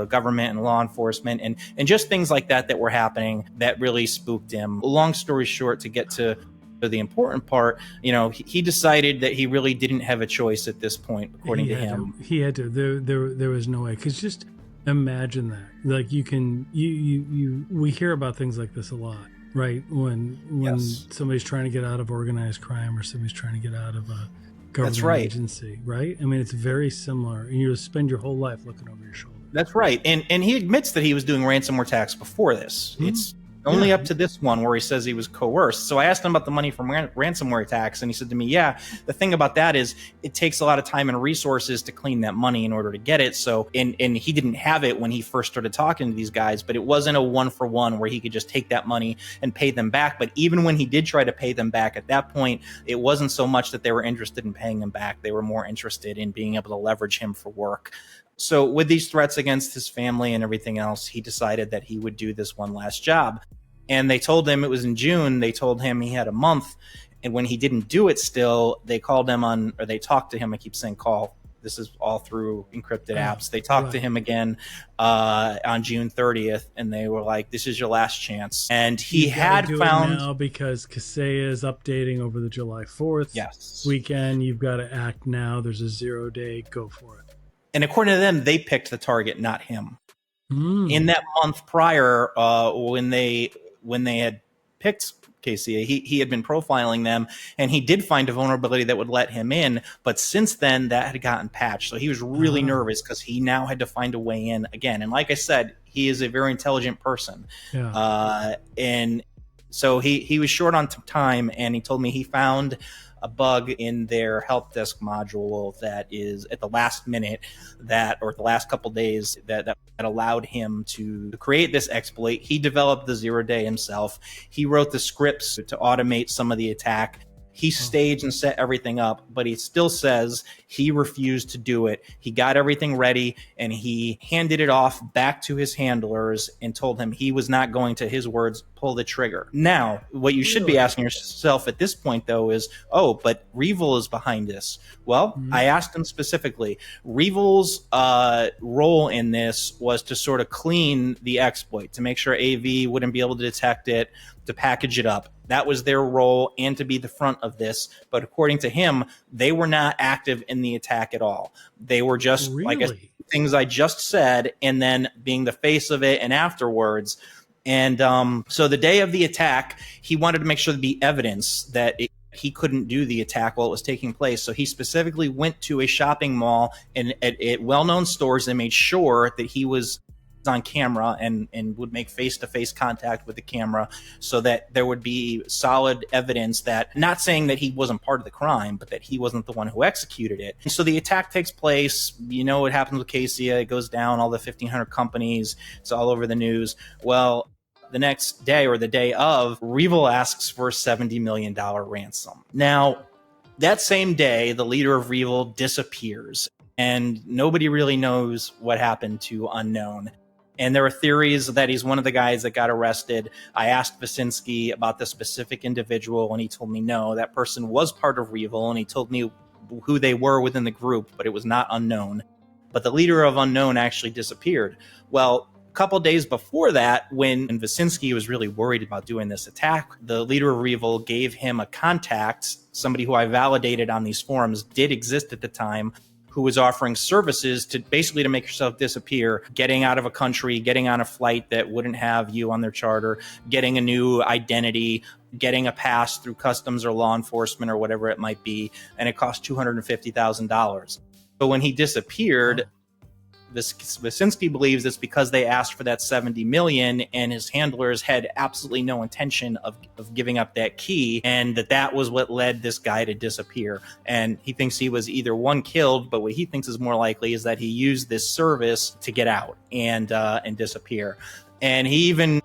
Speaker 2: government and law enforcement. And just things like that were happening that really spooked him. Long story short, to get to the important part, he decided that he really didn't have a choice at this point, according to him.
Speaker 1: He had to. There was no way. Because just imagine that. Like we hear about things like this a lot, right? When somebody's trying to get out of organized crime, or somebody's trying to get out of a government agency, right? I mean, it's very similar. And you spend your whole life looking over your shoulder.
Speaker 2: That's right. And he admits that he was doing ransomware attacks before this. Mm-hmm. It's only up to this one where he says he was coerced. So I asked him about the money from ransomware attacks, and he said to me, yeah, the thing about that is it takes a lot of time and resources to clean that money in order to get it. So, and he didn't have it when he first started talking to these guys, but it wasn't a 1-for-1 where he could just take that money and pay them back. But even when he did try to pay them back at that point, it wasn't so much that they were interested in paying him back. They were more interested in being able to leverage him for work. So with these threats against his family and everything else, he decided that he would do this one last job. And they told him, it was in June, they told him he had a month. And when he didn't do it still, they called him they talked to him. I keep saying call. This is all through encrypted apps. They talked to him again on June 30th, and they were like, this is your last chance. And he had found...
Speaker 1: it now because Kaseya is updating over the July 4th weekend. You've got to act now. There's a 0-day. Go for it.
Speaker 2: And according to them, they picked the target, not him. In that month prior, when they had picked Kaseya, he had been profiling them, and he did find a vulnerability that would let him in. But since then, that had gotten patched. So he was really nervous because he now had to find a way in again. And like I said, he is a very intelligent person. Yeah. And So he was short on time, and he told me he found a bug in their help desk module that is at the last minute or the last couple days that allowed him to create this exploit. He developed the 0-day himself. He wrote the scripts to automate some of the attack. He staged and set everything up, but he still says he refused to do it. He got everything ready, and he handed it off back to his handlers and told him he was not going to, his words, pull the trigger. Now, what you should be asking yourself at this point, though, is, but Rievel is behind this. Well, I asked him specifically. Rievel's role in this was to sort of clean the exploit, to make sure AV wouldn't be able to detect it, to package it up. That was their role, and to be the front of this. But according to him, they were not active in the attack at all. They were just like things I just said, and then being the face of it and afterwards. And so the day of the attack, he wanted to make sure there'd be evidence that he couldn't do the attack while it was taking place. So he specifically went to a shopping mall and at well-known stores and made sure that he was on camera and would make face-to-face contact with the camera so that there would be solid evidence that, not saying that he wasn't part of the crime, but that he wasn't the one who executed it. And so the attack takes place. You know what happens with Kaseya. It goes down, all the 1,500 companies. It's all over the news. Well, the next day or the day of, Rievel asks for a $70 million ransom. Now, that same day, the leader of Rievel disappears, and nobody really knows what happened to Unknown. And there are theories that he's one of the guys that got arrested. I asked Vasinski about the specific individual, and he told me no, that person was part of Rievel, and he told me who they were within the group, but it was not Unknown. But the leader of Unknown actually disappeared. Well, a couple days before that, when Vasinski was really worried about doing this attack, the leader of Rievel gave him a contact, somebody who I validated on these forums did exist at the time, who was offering services to basically to make yourself disappear, getting out of a country, getting on a flight that wouldn't have you on their charter, getting a new identity, getting a pass through customs or law enforcement or whatever it might be, and it cost $250,000. But when he disappeared, Vasinski believes it's because they asked for that $70 million, and his handlers had absolutely no intention of giving up that key, and that was what led this guy to disappear. And he thinks he was either one, killed, but what he thinks is more likely is that he used this service to get out and disappear. And he even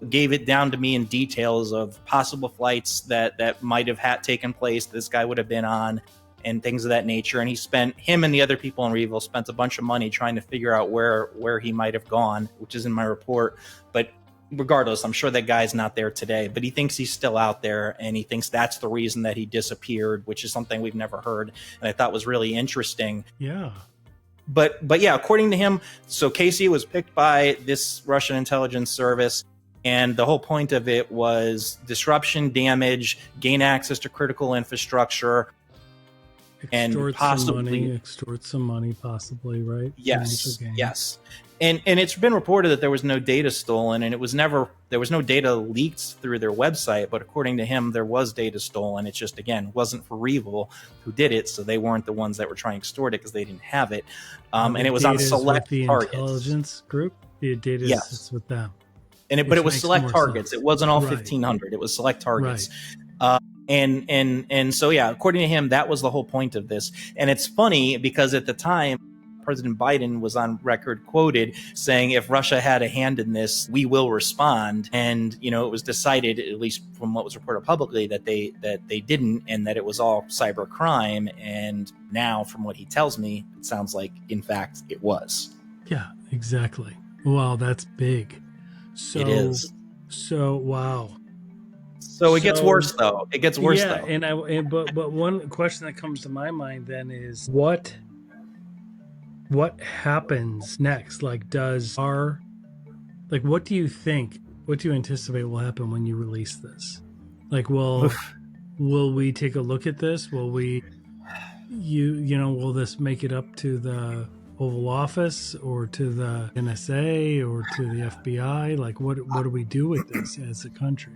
Speaker 2: gave it down to me in details of possible flights that might have taken place this guy would have been on, and things of that nature. And him and the other people in Rievel spent a bunch of money trying to figure out where he might have gone, which is in my report. But regardless, I'm sure that guy's not there today, but he thinks he's still out there, and he thinks that's the reason that he disappeared, which is something we've never heard, and I thought was really interesting.
Speaker 1: Yeah.
Speaker 2: But yeah, according to him, so Casey was picked by this Russian intelligence service, and the whole point of it was disruption, damage, gain access to critical infrastructure,
Speaker 1: extort some money, possibly, right?
Speaker 2: Yes. And it's been reported that there was no data stolen, and there was no data leaked through their website, but according to him, there was data stolen. It's just, again, wasn't for Rievel who did it, so they weren't the ones that were trying to extort it because they didn't have it. And it was on select targets.
Speaker 1: Intelligence group? The data sits with them.
Speaker 2: But it was select targets. It wasn't all 1,500. It was select targets. Right. And so, yeah, according to him, that was the whole point of this. And it's funny because at the time, President Biden was on record quoted saying, if Russia had a hand in this, we will respond. And, it was decided, at least from what was reported publicly, that they didn't, and that it was all cybercrime. And now, from what he tells me, it sounds like, in fact, it was.
Speaker 1: Yeah, exactly. Wow, that's big. So,
Speaker 2: it is.
Speaker 1: So, wow.
Speaker 2: So it gets worse, though. It gets worse, though.
Speaker 1: But one question that comes to my mind then is what happens next? Like, what do you think? What do you anticipate will happen when you release this? Like, will we take a look at this? Will we, will this make it up to the Oval Office or to the NSA or to the FBI? Like, what do we do with this as a country?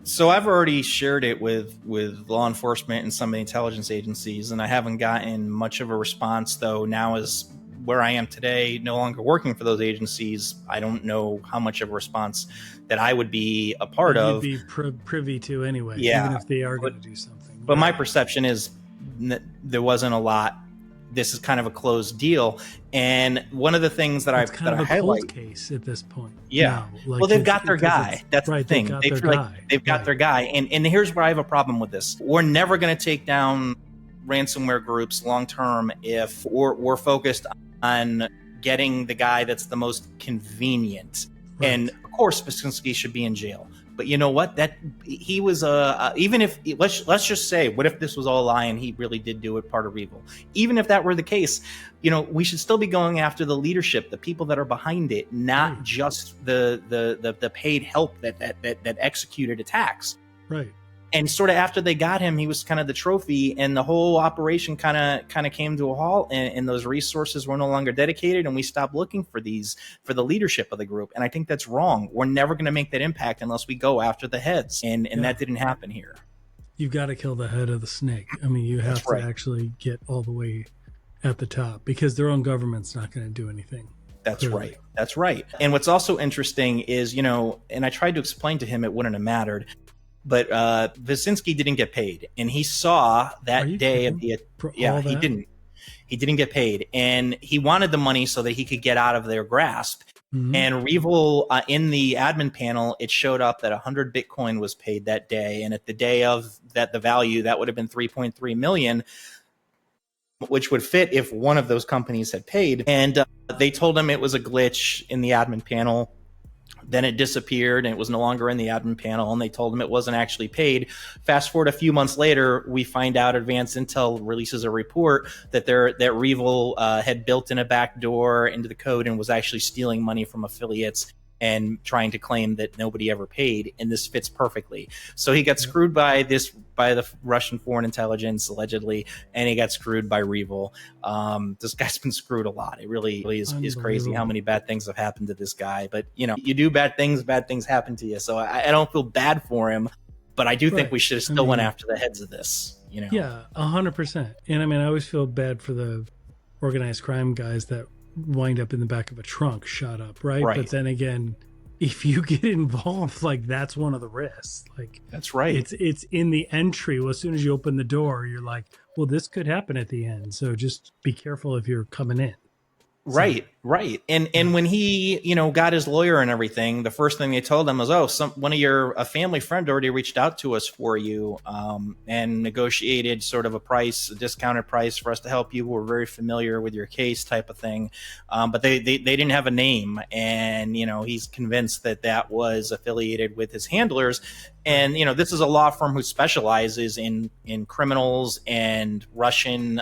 Speaker 2: So I've already shared it with law enforcement and some of the intelligence agencies, and I haven't gotten much of a response, though. Now, as where I am today, no longer working for those agencies, I don't know how much of a response that I would be a part of.
Speaker 1: You'd be privy to anyway,
Speaker 2: Yeah,
Speaker 1: even if they are going to do something.
Speaker 2: But my perception is there wasn't a lot. This is kind of a closed deal. And one of the things that
Speaker 1: it's kind of a cold case at this point.
Speaker 2: Yeah.
Speaker 1: Like,
Speaker 2: well, they've got their guy. That's
Speaker 1: right,
Speaker 2: the thing. They've got their guy. And here's where I have a problem with this. We're never going to take down ransomware groups long term if we're focused on getting the guy that's the most convenient. Right. And of course, Spaskinski should be in jail. But you know what? That he was even if let's just say, what if this was all a lie and he really did do it, part of Rievel? Even if that were the case, we should still be going after the leadership, the people that are behind it, not just the paid help that executed attacks.
Speaker 1: Right.
Speaker 2: And sort of after they got him, he was kind of the trophy, and the whole operation kind of came to a halt, and those resources were no longer dedicated, and we stopped looking for the leadership of the group. And I think that's wrong. We're never going to make that impact unless we go after the heads, and that didn't happen here.
Speaker 1: You've got to kill the head of the snake. I mean, you have to actually get all the way at the top, because their own government's not going to do anything.
Speaker 2: That's clearly. Right. That's right. And what's also interesting is, and I tried to explain to him it wouldn't have mattered, but Wyszynski didn't get paid, and he saw that day of the he didn't get paid, and he wanted the money so that he could get out of their grasp. Mm-hmm. And Rievel, in the admin panel, it showed up that 100 Bitcoin was paid that day, and at the day of that, the value that would have been 3.3 million, which would fit if one of those companies had paid. And they told him it was a glitch in the admin panel. Then it disappeared and it was no longer in the admin panel, and they told him it wasn't actually paid. Fast forward a few months later, we find out Advanced Intel releases a report that Rievel had built in a back door into the code and was actually stealing money from affiliates and trying to claim that nobody ever paid, and this fits perfectly. So he got screwed by the Russian foreign intelligence, allegedly, and he got screwed by Rievel. This guy's been screwed a lot. It really is crazy how many bad things have happened to this guy. But, you do bad things happen to you. So I don't feel bad for him, but I do think we should have still went after the heads of this.
Speaker 1: Yeah, 100%. And I mean, I always feel bad for the organized crime guys that wind up in the back of a trunk shot up, right? But then again, if you get involved, like, that's one of the risks. Like, that's right. It's in the entry. Well, as soon as you open the door, you're like, well, this could happen at the end. So just be careful if you're coming in.
Speaker 2: Right. And when he, got his lawyer and everything, the first thing they told him was, a family friend already reached out to us for you, and negotiated sort of a discounted price for us to help you. We're very familiar with your case, type of thing. But they didn't have a name, and, he's convinced that was affiliated with his handlers. And, this is a law firm who specializes in criminals and Russian,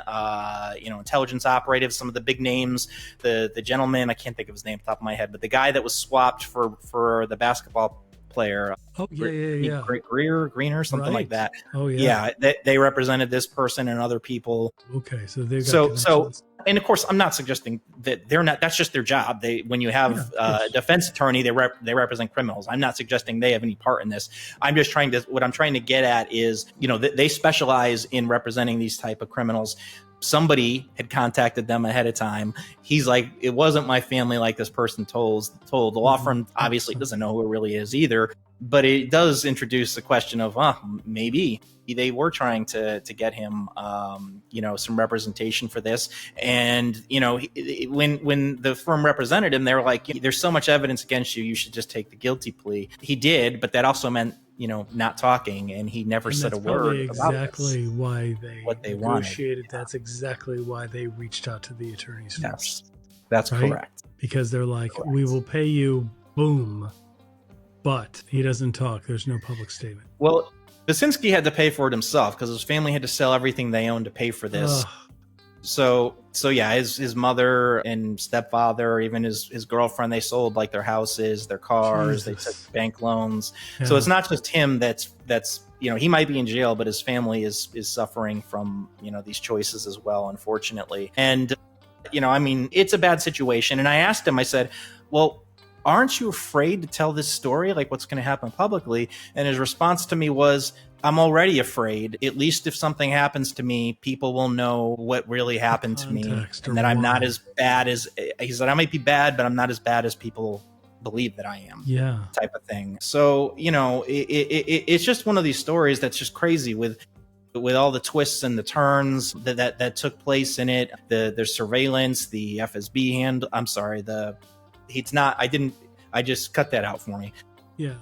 Speaker 2: intelligence operatives. Some of the big names, the gentleman, I can't think of his name off the top of my head, but the guy that was swapped for the basketball player.
Speaker 1: Oh, yeah.
Speaker 2: Greener, something like that.
Speaker 1: Oh, yeah.
Speaker 2: Yeah, they represented this person and other people.
Speaker 1: Okay, so they've got
Speaker 2: so. And of course, I'm not suggesting that they're not. That's just their job. When you have a defense attorney, they represent criminals. I'm not suggesting they have any part in this. What I'm trying to get at is, they specialize in representing these type of criminals. Somebody had contacted them ahead of time. He's like, it wasn't my family, like this person told. The law firm obviously doesn't know who it really is either. But it does introduce the question of, maybe they were trying to get him, some representation for this. And, when the firm represented him, they were like, there's so much evidence against you, you should just take the guilty plea. He did, but that also meant, not talking, and he never said a word about
Speaker 1: exactly why
Speaker 2: what they
Speaker 1: negotiated.
Speaker 2: wanted.
Speaker 1: That's exactly why they reached out to the attorneys first.
Speaker 2: Yes, that's correct.
Speaker 1: Because they're like, we will pay you, boom. But he doesn't talk. There's no public statement.
Speaker 2: Well, Wyszynski had to pay for it himself because his family had to sell everything they owned to pay for this. So yeah, his mother and stepfather, even his girlfriend, they sold like their houses, their cars, They took bank loans. Yeah. So it's not just him that's he might be in jail, but his family is suffering from, these choices as well, unfortunately. And, it's a bad situation. And I asked him, I said, well, aren't you afraid to tell this story? Like, what's going to happen publicly? And his response to me was, I'm already afraid. At least if something happens to me, people will know what really happened to me, and that I'm not as bad as he said. I might be bad, but I'm not as bad as people believe that I am.
Speaker 1: Yeah,
Speaker 2: type of thing. So it's just one of these stories that's just crazy with all the twists and the turns that took place in it. The surveillance, the FSB hand. I'm sorry. I just cut that out for me.
Speaker 1: Yeah.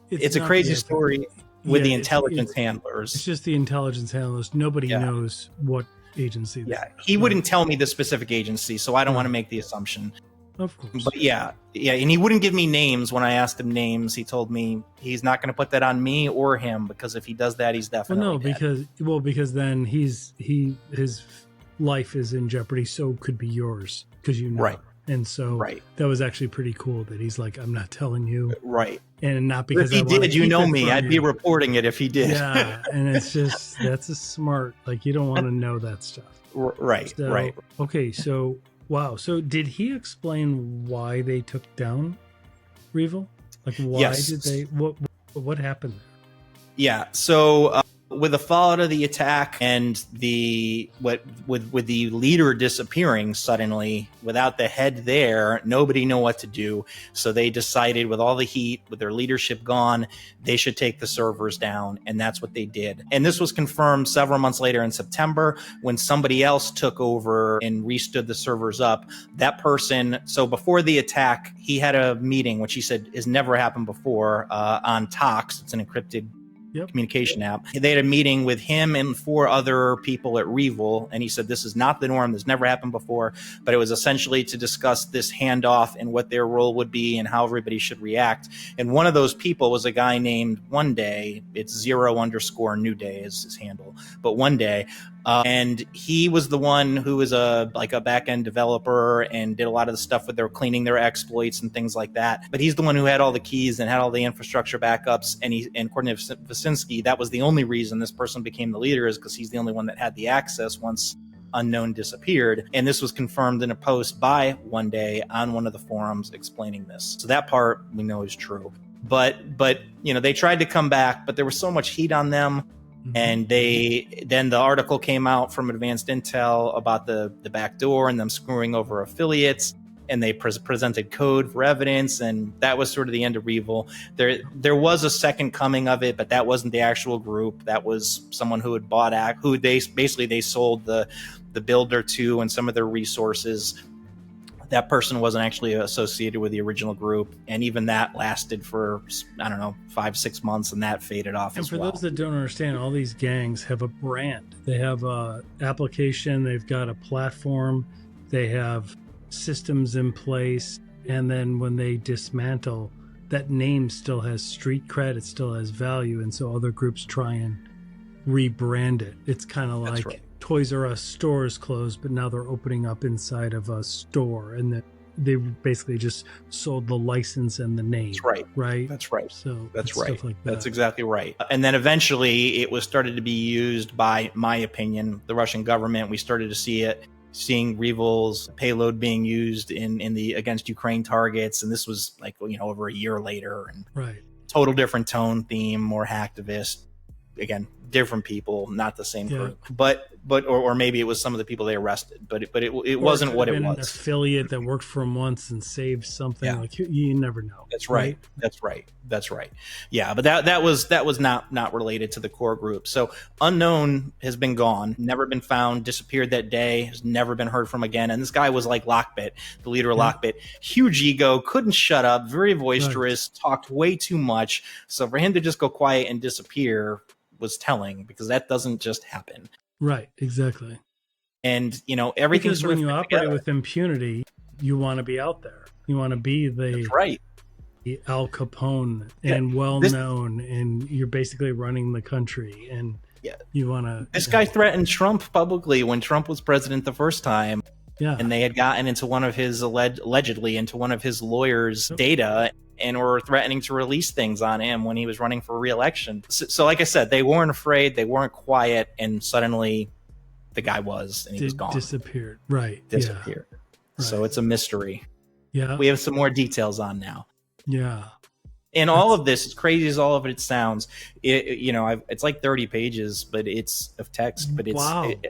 Speaker 2: It's a crazy story with the intelligence handlers.
Speaker 1: It's just the intelligence handlers. Nobody knows what agency.
Speaker 2: He wouldn't tell me the specific agency, so I don't want to make the assumption.
Speaker 1: Of course.
Speaker 2: But yeah, and he wouldn't give me names when I asked him names. He told me he's not going to put that on me or him, because if he does that, he's definitely
Speaker 1: because then his life is in jeopardy. So could be yours, because
Speaker 2: right.
Speaker 1: And so that was actually pretty cool that he's like, I'm not telling you.
Speaker 2: Right.
Speaker 1: And not because
Speaker 2: if he did, me, I'd be reporting it if he did.
Speaker 1: Yeah. And it's just, that's a smart, like, you don't want to know that stuff.
Speaker 2: Right.
Speaker 1: So,
Speaker 2: right.
Speaker 1: Okay. So, wow. So did he explain why they took down Rievel? Like, why did they, what happened there?
Speaker 2: Yeah. So, with the fallout of the attack and with the leader disappearing suddenly without the head there, nobody knew what to do. So they decided, with all the heat, with their leadership gone, they should take the servers down, and that's what they did. And this was confirmed several months later in September, when somebody else took over and restood the servers up. That person, so before the attack, he had a meeting, which he said has never happened before, on Tox. It's an encrypted communication app. They had a meeting with him and 4 other people at Rievel, and he said this is not the norm, this never happened before, but it was essentially to discuss this handoff and what their role would be and how everybody should react. And one of those people was a guy named One Day. It's 0_New Day is his handle, but One Day. And he was the one who was a back-end developer and did a lot of the stuff with their cleaning their exploits and things like that. But he's the one who had all the keys and had all the infrastructure backups. And according to Vasinski, that was the only reason this person became the leader, is because he's the only one that had the access once Unknown disappeared. And this was confirmed in a post by One Day on one of the forums explaining this. So that part we know is true. But they tried to come back, but there was so much heat on them. And then the article came out from Advanced Intel about the back door and them screwing over affiliates, and they presented code for evidence, and that was sort of the end of Rievel. There was a second coming of it, but that wasn't the actual group. That was someone who had they sold the builder to and some of their resources. That person wasn't actually associated with the original group, and even that lasted for, 5-6 months, and that faded off as well. And for
Speaker 1: those that don't understand, all these gangs have a brand. They have a application, they've got a platform, they have systems in place, and then when they dismantle, that name still has street cred, it still has value, and so other groups try and rebrand it. It's kind of like... Right. Toys R Us stores closed, but now they're opening up inside of a store, and they basically just sold the license and the name.
Speaker 2: That's right.
Speaker 1: Right?
Speaker 2: That's right.
Speaker 1: So
Speaker 2: that's right.
Speaker 1: Stuff like that.
Speaker 2: That's exactly right. And then eventually it was started to be used by, my opinion, the Russian government. We started to seeing Rievel's payload being used in the against Ukraine targets, and this was over a year later, and
Speaker 1: right.
Speaker 2: Total different tone, theme, more hacktivist. Again, different people, not the same group, but maybe it was some of the people they arrested, but it wasn't what it was.
Speaker 1: An affiliate that worked for them once and saved something. Yeah. Like you never know.
Speaker 2: That's right. That's right. Yeah, but that was not related to the core group. So Unknown has been gone, never been found, disappeared that day, has never been heard from again. And this guy was like Lockbit, the leader of Lockbit, huge ego, couldn't shut up, very boisterous, talked way too much. So for him to just go quiet and disappear was telling, because that doesn't just happen.
Speaker 1: Right, exactly.
Speaker 2: And everything
Speaker 1: because when you operate with impunity, you want to be out there. You want to be the Al Capone and known, and you're basically running the country. And you want to.
Speaker 2: This guy threatened Trump publicly when Trump was president the first time.
Speaker 1: Yeah,
Speaker 2: and they had gotten into one of his allegedly into one of his lawyers' data, and were threatening to release things on him when he was running for re-election. So like I said, they weren't afraid, they weren't quiet, and suddenly the guy was, and he was gone.
Speaker 1: Disappeared. Right.
Speaker 2: Disappeared. Yeah. So it's a mystery.
Speaker 1: Yeah.
Speaker 2: We have some more details on now.
Speaker 1: Yeah.
Speaker 2: And all of this, as crazy as all of it sounds, it's like 30 pages, but it's of text, but it's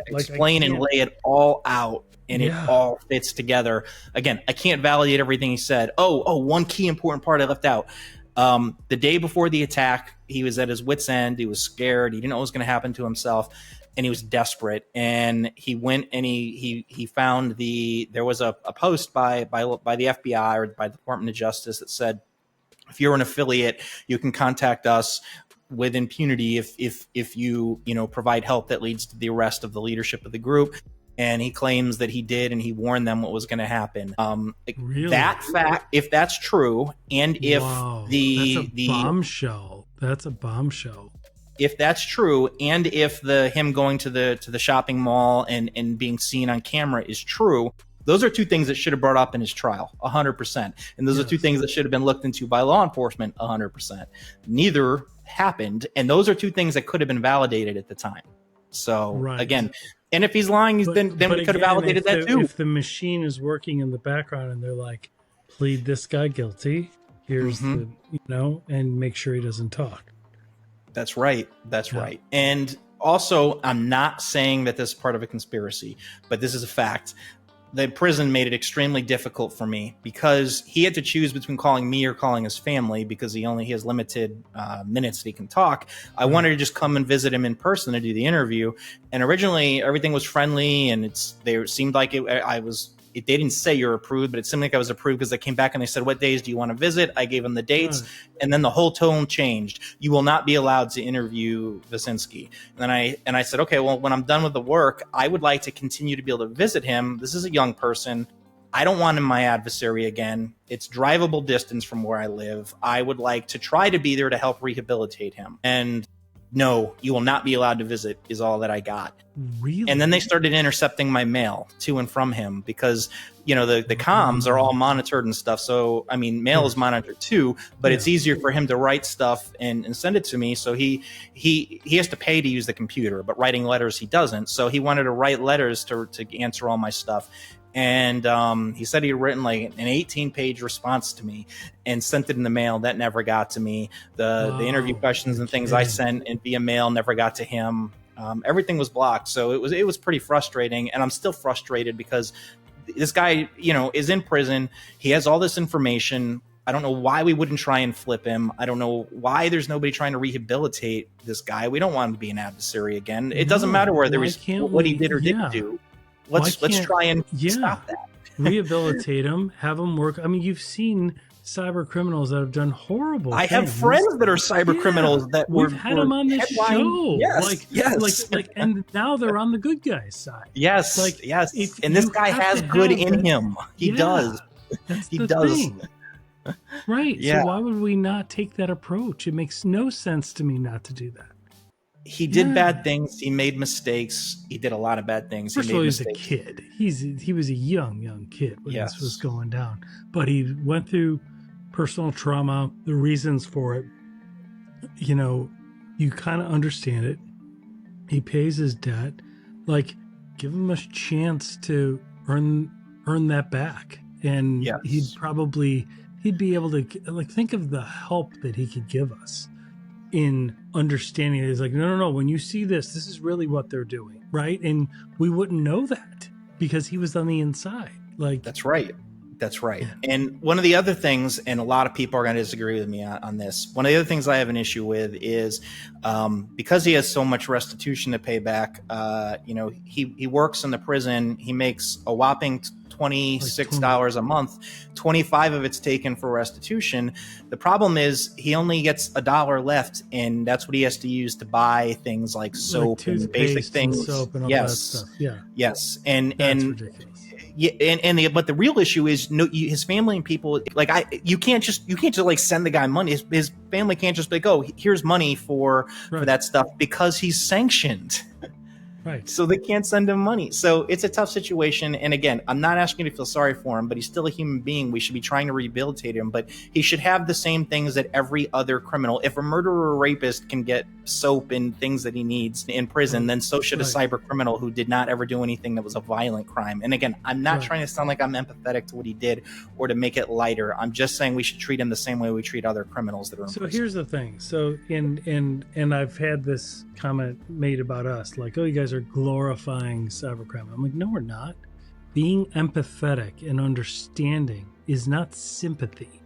Speaker 2: explain and lay it all out, and it all fits together. Again, I can't validate everything he said. One key important part I left out. The day before the attack, he was at his wit's end. He was scared. He didn't know what was going to happen to himself, and he was desperate. And he went and he found there was a post by the FBI or by the Department of Justice that said, if you're an affiliate, you can contact us with impunity if you provide help that leads to the arrest of the leadership of the group. And he claims that he did, and he warned them what was going to happen.
Speaker 1: Really?
Speaker 2: That fact, if that's true, and if
Speaker 1: that's a bombshell.
Speaker 2: If that's true, and if him going to the shopping mall and being seen on camera is true, those are two things that should have brought up in his trial, 100%. And those are two things that should have been looked into by law enforcement, 100%. Neither happened, and those are two things that could have been validated at the time. So again, and if he's lying, then we could have validated that too.
Speaker 1: If the machine is working in the background and they're like, plead this guy guilty, here's the and make sure he doesn't talk.
Speaker 2: That's right. That's right. And also, I'm not saying that this is part of a conspiracy, but this is a fact. The prison made it extremely difficult for me because he had to choose between calling me or calling his family because he has limited minutes that he can talk. I wanted to just come and visit him in person to do the interview. And originally everything was friendly, and they seemed like they didn't say you're approved, but it seemed like I was approved because they came back and they said, what days do you want to visit? I gave them the dates, and then the whole tone changed. You will not be allowed to interview Vasinski. And I said, okay, well, when I'm done with the work, I would like to continue to be able to visit him. This is a young person. I don't want him my adversary again. It's drivable distance from where I live. I would like to try to be there to help rehabilitate him. And no, you will not be allowed to visit is all that I got.
Speaker 1: Really?
Speaker 2: And then they started intercepting my mail to and from him because, the comms are all monitored and stuff. So, I mean, mail is monitored too, but it's easier for him to write stuff and send it to me. So he has to pay to use the computer, but writing letters he doesn't. So he wanted to write letters to answer all my stuff. And he said he had written like an 18-page response to me and sent it in the mail. That never got to me. The interview questions and things I sent via mail never got to him. Everything was blocked. So it was pretty frustrating. And I'm still frustrated because this guy, is in prison. He has all this information. I don't know why we wouldn't try and flip him. I don't know why there's nobody trying to rehabilitate this guy. We don't want him to be an adversary again. It doesn't matter what he did or didn't do. Let's try and stop that.
Speaker 1: Rehabilitate him, have him work. I mean, you've seen cyber criminals that have done horrible things.
Speaker 2: I have friends that are cyber criminals that
Speaker 1: we've had them on this show.
Speaker 2: Yes.
Speaker 1: And now they're on the good guys' side.
Speaker 2: Yes, and this guy has good in him. He does.
Speaker 1: That's the thing. Right. Yeah. So why would we not take that approach? It makes no sense to me not to do that.
Speaker 2: He did bad things. He made mistakes. He did a lot of bad things.
Speaker 1: First of all, he was a kid. He was a young kid when this was going down. But he went through personal trauma, the reasons for it. You kind of understand it. He pays his debt. Like, give him a chance to earn that back. And he'd be able to, think of the help that he could give us in understanding it. It's like, no. When you see this is really what they're doing, right? And we wouldn't know that because he was on the inside. Like,
Speaker 2: that's right. Yeah. And one of the other things, and a lot of people are going to disagree with me on this. One of the other things I have an issue with is because he has so much restitution to pay back. He works in the prison. He makes a whopping $26 a month. 25 of it's taken for restitution. The problem is he only gets $1 left, and that's what he has to use to buy things like soap and basic things.
Speaker 1: And soap and all that stuff. Yeah.
Speaker 2: Yes.
Speaker 1: That's ridiculous.
Speaker 2: Yeah, but the real issue is his family and people. Like, you can't just like send the guy money. His family can't just be like, oh, here's money for that stuff, because he's sanctioned.
Speaker 1: Right.
Speaker 2: So they can't send him money. So it's a tough situation. And again, I'm not asking you to feel sorry for him, but he's still a human being. We should be trying to rehabilitate him, but he should have the same things that every other criminal. If a murderer or rapist can get soap and things that he needs in prison, then so should a cyber criminal who did not ever do anything that was a violent crime. And again, I'm not trying to sound like I'm empathetic to what he did or to make it lighter. I'm just saying we should treat him the same way we treat other criminals that are in prison.
Speaker 1: Here's the thing. So and I've had this comment made about us, like, oh, you guys are glorifying cybercrime. I'm like, no, we're not. Being empathetic and understanding is not sympathy.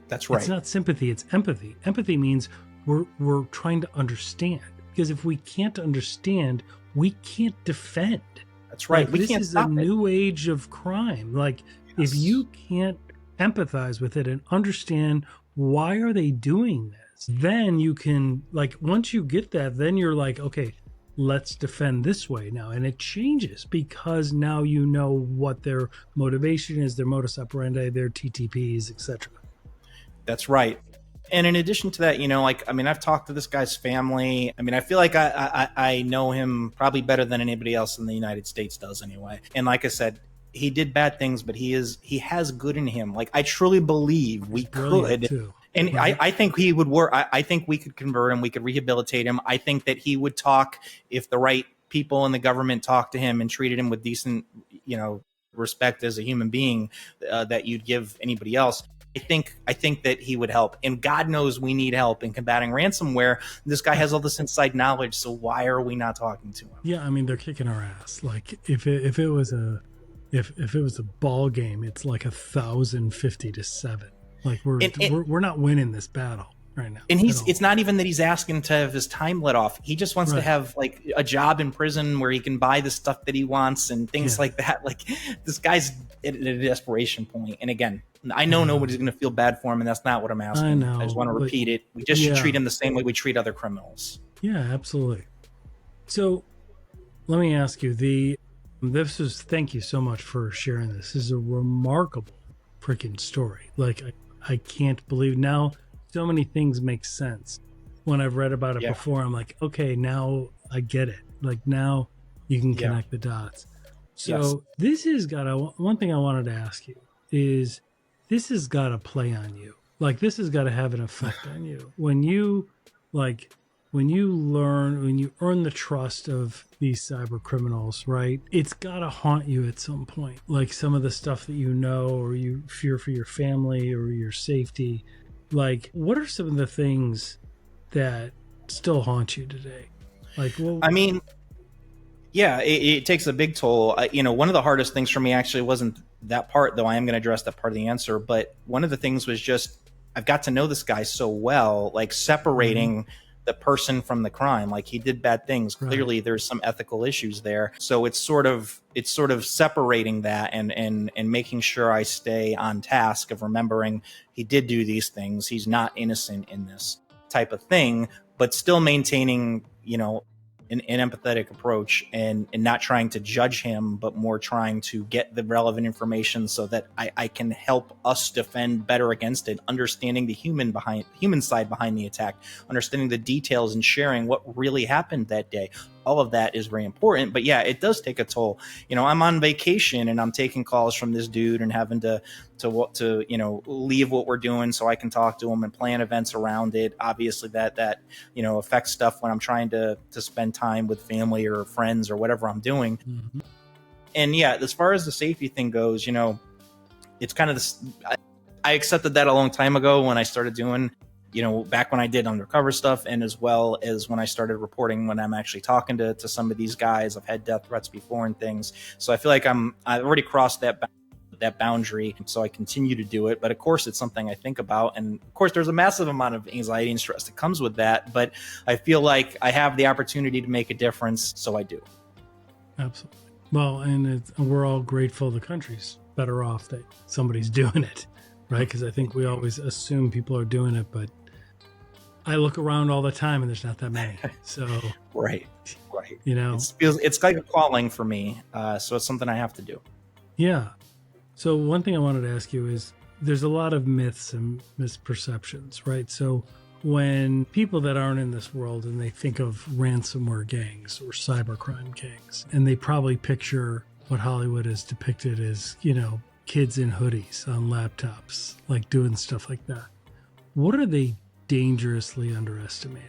Speaker 2: That's right.
Speaker 1: It's not sympathy, it's empathy. Empathy means we're trying to understand. Because if we can't understand, we can't defend.
Speaker 2: That's right.
Speaker 1: Like, this is a new age of crime. Like, if you can't empathize with it and understand why are they doing this, then you can, like, once you get that, then you're like, okay, let's defend this way now. And it changes because now you know what their motivation is, their modus operandi, their TTPs, etc.
Speaker 2: That's right. And in addition to that, you know, like, I mean, I've talked to this guy's family. I mean, I feel like I know him probably better than anybody else in the United States does anyway. And like I said, he did bad things, but he has good in him. Like, I truly believe we could. Too. And right. I think he would work. I think we could convert him. We could rehabilitate him. I think that he would talk if the right people in the government talked to him and treated him with decent, you know, respect as a human being that you'd give anybody else. I think that he would help. And God knows we need help in combating ransomware. This guy has all this inside knowledge. So why are we not talking to him?
Speaker 1: Yeah, I mean, they're kicking our ass. Like, if it was a ball game, it's like 1,050-7. Like, we're not winning this battle right now.
Speaker 2: And it's not even that he's asking to have his time let off. He just wants to have, like, a job in prison where he can buy the stuff that he wants and things like that. Like, this guy's at a desperation point. And again, I know nobody's going to feel bad for him, and that's not what I'm asking.
Speaker 1: I know.
Speaker 2: I just want to repeat it. We just should treat him the same way we treat other criminals.
Speaker 1: Yeah, absolutely. So let me ask you, thank you so much for sharing this. This is a remarkable freaking story. Like, I can't believe now so many things make sense. When I've read about it before, I'm like, okay, now I get it. Like, now you can connect the dots. So this has got one thing I wanted to ask you is, this has got to play on you. Like, this has got to have an effect on you. When you earn the trust of these cyber criminals, right? It's got to haunt you at some point. Like, some of the stuff that you know, or you fear for your family or your safety. Like, what are some of the things that still haunt you today? Like, well,
Speaker 2: I mean, yeah, it takes a big toll. You know, one of the hardest things for me actually wasn't that part, though I am going to address that part of the answer. But one of the things was just, I've got to know this guy so well, like separating the person from the crime. Like, he did bad things. Clearly there's some ethical issues there. So it's sort of separating that and making sure I stay on task of remembering he did do these things. He's not innocent in this type of thing, but still maintaining, you know, an empathetic approach and not trying to judge him, but more trying to get the relevant information so that I can help us defend better against it, understanding the human side behind the attack, understanding the details and sharing what really happened that day. All of that is very important. But yeah, it does take a toll. You know, I'm on vacation and I'm taking calls from this dude and having to you know, leave what we're doing so I can talk to him and plan events around it. Obviously that you know, affects stuff when I'm trying to spend time with family or friends or whatever I'm doing. Mm-hmm. And yeah, as far as the safety thing goes, you know, it's kind of this, I accepted that a long time ago when I started doing, you know, back when I did undercover stuff, and as well as when I started reporting when I'm actually talking to some of these guys. I've had death threats before and things. So I feel like I've already crossed that boundary, so I continue to do it. But of course, it's something I think about, and of course, there's a massive amount of anxiety and stress that comes with that. But I feel like I have the opportunity to make a difference, so I do.
Speaker 1: Absolutely. Well, and we're all grateful the country's better off that somebody's doing it, right? Because I think we always assume people are doing it, but I look around all the time and there's not that many. So
Speaker 2: right.
Speaker 1: You know,
Speaker 2: it's like a calling for me. So it's something I have to do.
Speaker 1: Yeah. So one thing I wanted to ask you is, there's a lot of myths and misperceptions, right? So when people that aren't in this world and they think of ransomware gangs or cybercrime gangs, and they probably picture what Hollywood has depicted as, kids in hoodies on laptops, like doing stuff like that. What are they dangerously underestimating?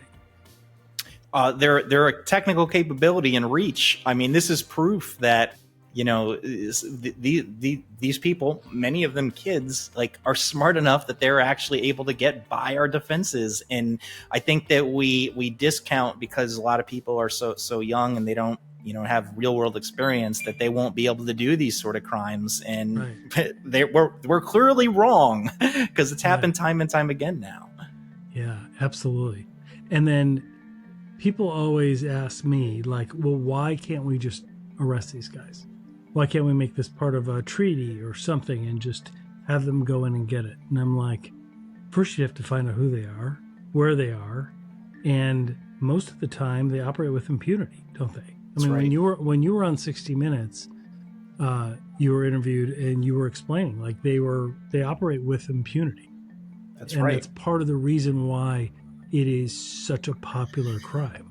Speaker 2: Their technical capability and reach. I mean, this is proof that these people, many of them kids, like, are smart enough that they're actually able to get by our defenses. And I think that we discount, because a lot of people are so young and they don't have real world experience, that they won't be able to do these sort of crimes. And right. we're clearly wrong, because it's happened time and time again now.
Speaker 1: Yeah, absolutely. And then people always ask me, like, well, why can't we just arrest these guys? Why can't we make this part of a treaty or something and just have them go in and get it? And I'm like, first you have to find out who they are, where they are, and most of the time they operate with impunity, don't they? I mean, right. when you were on 60 Minutes, you were interviewed and you were explaining, like, they operate with impunity.
Speaker 2: That's right.
Speaker 1: And that's part of the reason why it is such a popular crime.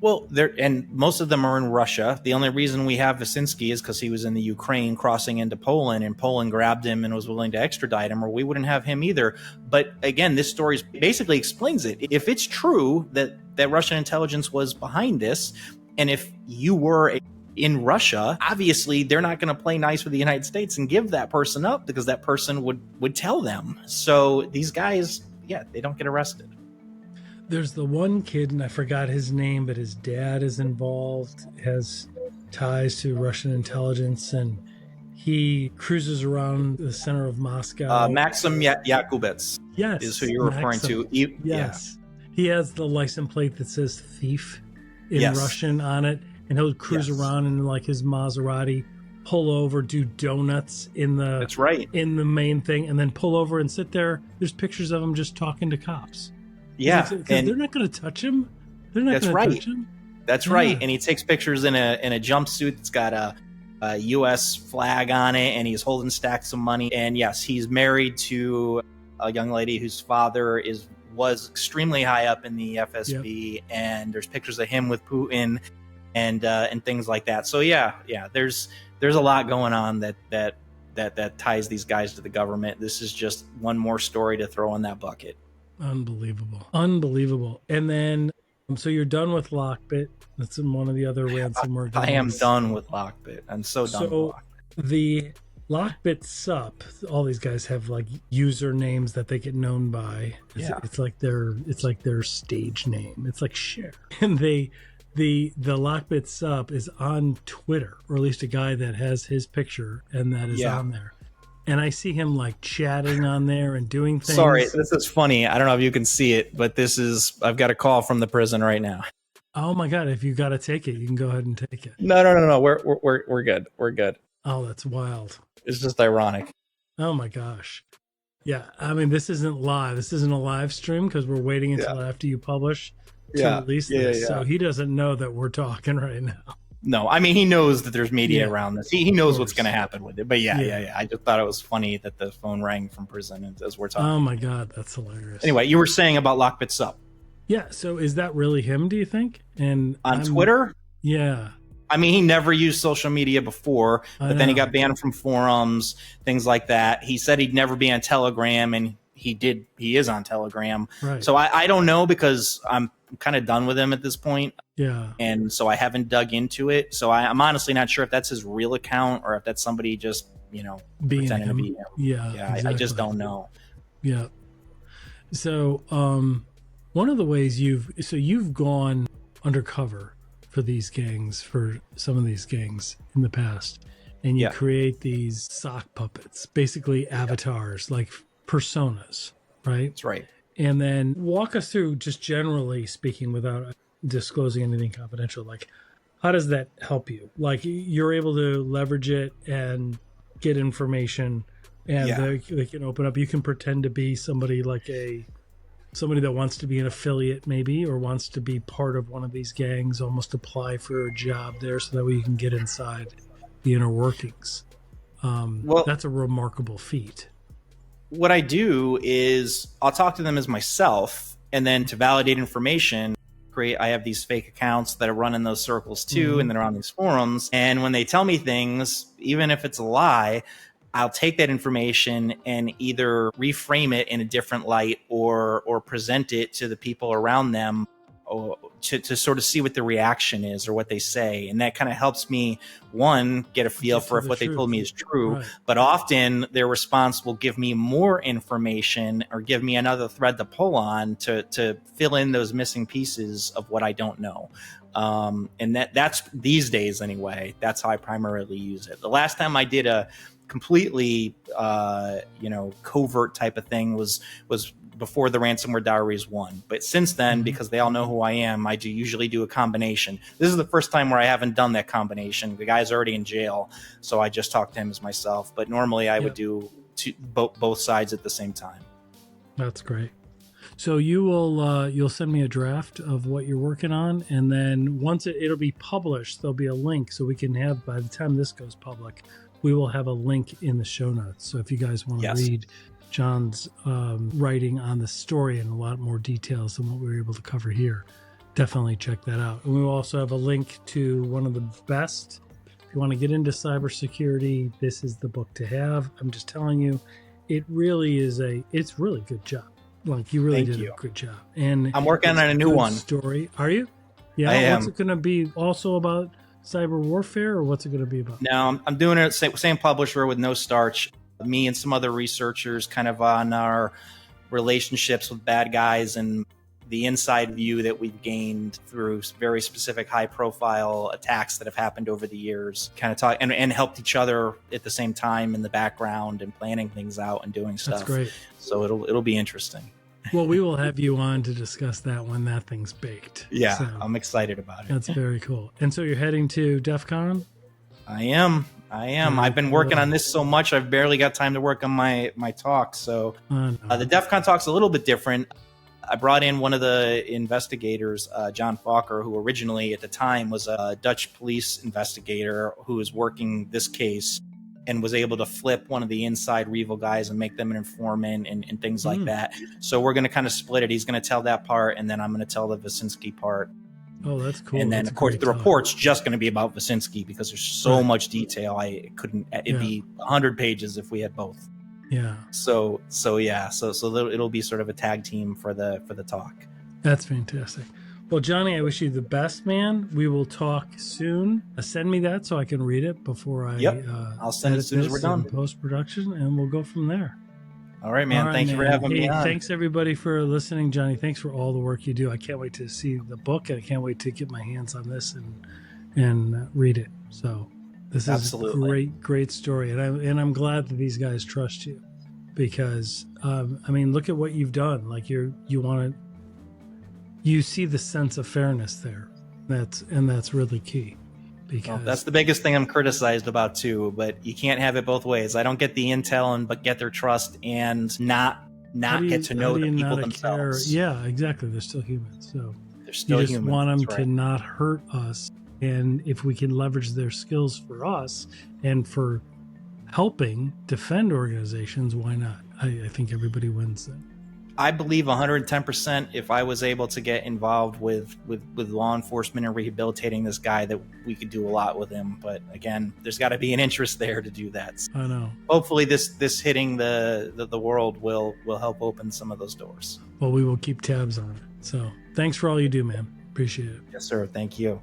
Speaker 2: Well, and most of them are in Russia. The only reason we have Wyszynski is because he was in the Ukraine crossing into Poland, and Poland grabbed him and was willing to extradite him, or we wouldn't have him either. But again, this story basically explains it. If it's true that Russian intelligence was behind this, and if you were in Russia, obviously they're not going to play nice with the United States and give that person up, because that person would tell them. So these guys, they don't get arrested.
Speaker 1: There's the one kid, and I forgot his name, but his dad is involved, has ties to Russian intelligence, and he cruises around the center of Moscow.
Speaker 2: Maxim Yakubets,
Speaker 1: yes,
Speaker 2: is who you're referring to.
Speaker 1: Yes. He has the license plate that says thief in Russian on it, and he'll cruise around in, like, his Maserati, pull over, do donuts in the
Speaker 2: That's right.
Speaker 1: in the main thing, and then pull over and sit there. There's pictures of him just talking to cops.
Speaker 2: Yeah,
Speaker 1: and they're not going to touch him. They're not going to touch him.
Speaker 2: That's right. And he takes pictures in a jumpsuit that's got a U.S. flag on it, and he's holding stacks of money. And yes, he's married to a young lady whose father was extremely high up in the FSB, and there's pictures of him with Putin and things like that. So there's a lot going on that ties these guys to the government. This is just one more story to throw in that bucket. Unbelievable. And then, so you're done with Lockbit. That's in one of the other ransomware games. I am done with Lockbit. I'm so done with Lockbit.
Speaker 1: The Lockbit sup, all these guys have, like, usernames that they get known by. It's like their stage name. It's like Cher. And the Lockbit sup is on Twitter, or at least a guy that has his picture and that is on there. And I see him, like, chatting on there and doing things.
Speaker 2: Sorry, this is funny. I don't know if you can see it, but I've got a call from the prison right now.
Speaker 1: Oh my God! If you got to take it, you can go ahead and take it.
Speaker 2: No. We're good. We're good.
Speaker 1: Oh, that's wild.
Speaker 2: It's just ironic.
Speaker 1: Oh my gosh. Yeah, I mean, this isn't live. This isn't a live stream, because we're waiting until after you publish to release this. So he doesn't know that we're talking right now.
Speaker 2: No, I mean, he knows that there's media around this. He knows what's going to happen with it. But yeah. I just thought it was funny that the phone rang from prison as we're talking.
Speaker 1: Oh my God, that's hilarious.
Speaker 2: Anyway, you were saying about Lockbit Sup.
Speaker 1: Yeah, so is that really him, do you think? And
Speaker 2: on Twitter?
Speaker 1: Yeah.
Speaker 2: I mean, he never used social media before, but then he got banned from forums, things like that. He said he'd never be on Telegram, and he is on Telegram.
Speaker 1: Right.
Speaker 2: So I don't know, because I'm kind of done with him at this point.
Speaker 1: Yeah.
Speaker 2: And so I haven't dug into it. So I'm honestly not sure if that's his real account or if that's somebody just, pretending to be him.
Speaker 1: Yeah. Exactly.
Speaker 2: I just don't know.
Speaker 1: Yeah. So one of the ways you've gone undercover for these gangs, for some of these gangs in the past, and you create these sock puppets, basically avatars, like personas, right?
Speaker 2: That's right.
Speaker 1: And then walk us through, just generally speaking, without disclosing anything confidential, like, how does that help you? Like, you're able to leverage it and get information, and they can open up. You can pretend to be somebody, like somebody that wants to be an affiliate, maybe, or wants to be part of one of these gangs, almost apply for a job there, so that way you can get inside the inner workings. Well, that's a remarkable feat.
Speaker 2: What I do is I'll talk to them as myself, And then to validate information, I have these fake accounts that are running those circles too, and that are on these forums. And when they tell me things, even if it's a lie, I'll take that information and either reframe it in a different light or present it to the people around them, or to sort of see what the reaction is or what they say. And that kind of helps me, one, get a feel for if what they told me is true. Right. But often their response will give me more information or give me another thread to pull on to fill in those missing pieces of what I don't know. And that's these days anyway, that's how I primarily use it. The last time I did a completely covert type of thing was before the Ransomware Diaries 1. But since then, because they all know who I am, I usually do a combination. This is the first time where I haven't done that combination. The guy's already in jail, so I just talked to him as myself. But normally I would do both sides at the same time.
Speaker 1: That's great. So you'll send me a draft of what you're working on, and then once it'll be published, there'll be a link so we can have, by the time this goes public, we will have a link in the show notes. So if you guys want to read John's writing on the story in a lot more details than what we were able to cover here, definitely check that out. And we will also have a link to one of the best. If you want to get into cybersecurity, this is the book to have. I'm just telling you, it's really good job. Like, you really did a good job. And
Speaker 2: I'm working on a new one.
Speaker 1: Story. Are you? Yeah.
Speaker 2: I am.
Speaker 1: What's it going to be? Also about cyber warfare, or what's it going to be about?
Speaker 2: No, I'm doing it same publisher with No Starch. Me and some other researchers kind of on our relationships with bad guys and the inside view that we've gained through very specific high profile attacks that have happened over the years, kind of talk and helped each other at the same time in the background and planning things out and doing stuff.
Speaker 1: That's great.
Speaker 2: So it'll be interesting.
Speaker 1: Well, we will have you on to discuss that when that thing's baked.
Speaker 2: Yeah,
Speaker 1: so,
Speaker 2: I'm excited about it.
Speaker 1: That's very cool. And so you're heading to DEF CON?
Speaker 2: I am. I've been working on this so much, I've barely got time to work on my talk. So the DEF CON talk's a little bit different. I brought in one of the investigators, John Fokker, who originally at the time was a Dutch police investigator who was working this case and was able to flip one of the inside Rievel guys and make them an informant and things like that. So we're going to kind of split it. He's going to tell that part, and then I'm going to tell the Vasinski part.
Speaker 1: Oh, that's cool.
Speaker 2: And then, of course, the report's just going to be about Vasinski because there's so much detail. It'd be 100 pages if we had both.
Speaker 1: Yeah.
Speaker 2: So it'll be sort of a tag team for the talk.
Speaker 1: That's fantastic. Well, Johnny, I wish you the best, man. We will talk soon. Send me that so I can read it before I.
Speaker 2: Yep. I'll send it as soon as we're done.
Speaker 1: Post production, and we'll go from there.
Speaker 2: All right, man. Thanks for having me on.
Speaker 1: Thanks everybody for listening, Johnny. Thanks for all the work you do. I can't wait to see the book, and I can't wait to get my hands on this and read it. So this is a great story, and I'm glad that these guys trust you, because look at what you've done. Like you see the sense of fairness there. That's really key. Because
Speaker 2: that's the biggest thing I'm criticized about too, but you can't have it both ways. I don't get the intel but get their trust and not get to know the people themselves.
Speaker 1: Yeah, exactly. They're still humans. So
Speaker 2: they're still
Speaker 1: you just
Speaker 2: humans.
Speaker 1: Want them to not hurt us. And if we can leverage their skills for us and for helping defend organizations, why not? I think everybody wins then.
Speaker 2: I believe 110% if I was able to get involved with law enforcement and rehabilitating this guy, that we could do a lot with him. But again, there's got to be an interest there to do that. So
Speaker 1: I know.
Speaker 2: Hopefully this hitting the world will help open some of those doors.
Speaker 1: Well, we will keep tabs on it. So thanks for all you do, man. Appreciate it.
Speaker 2: Yes, sir. Thank you.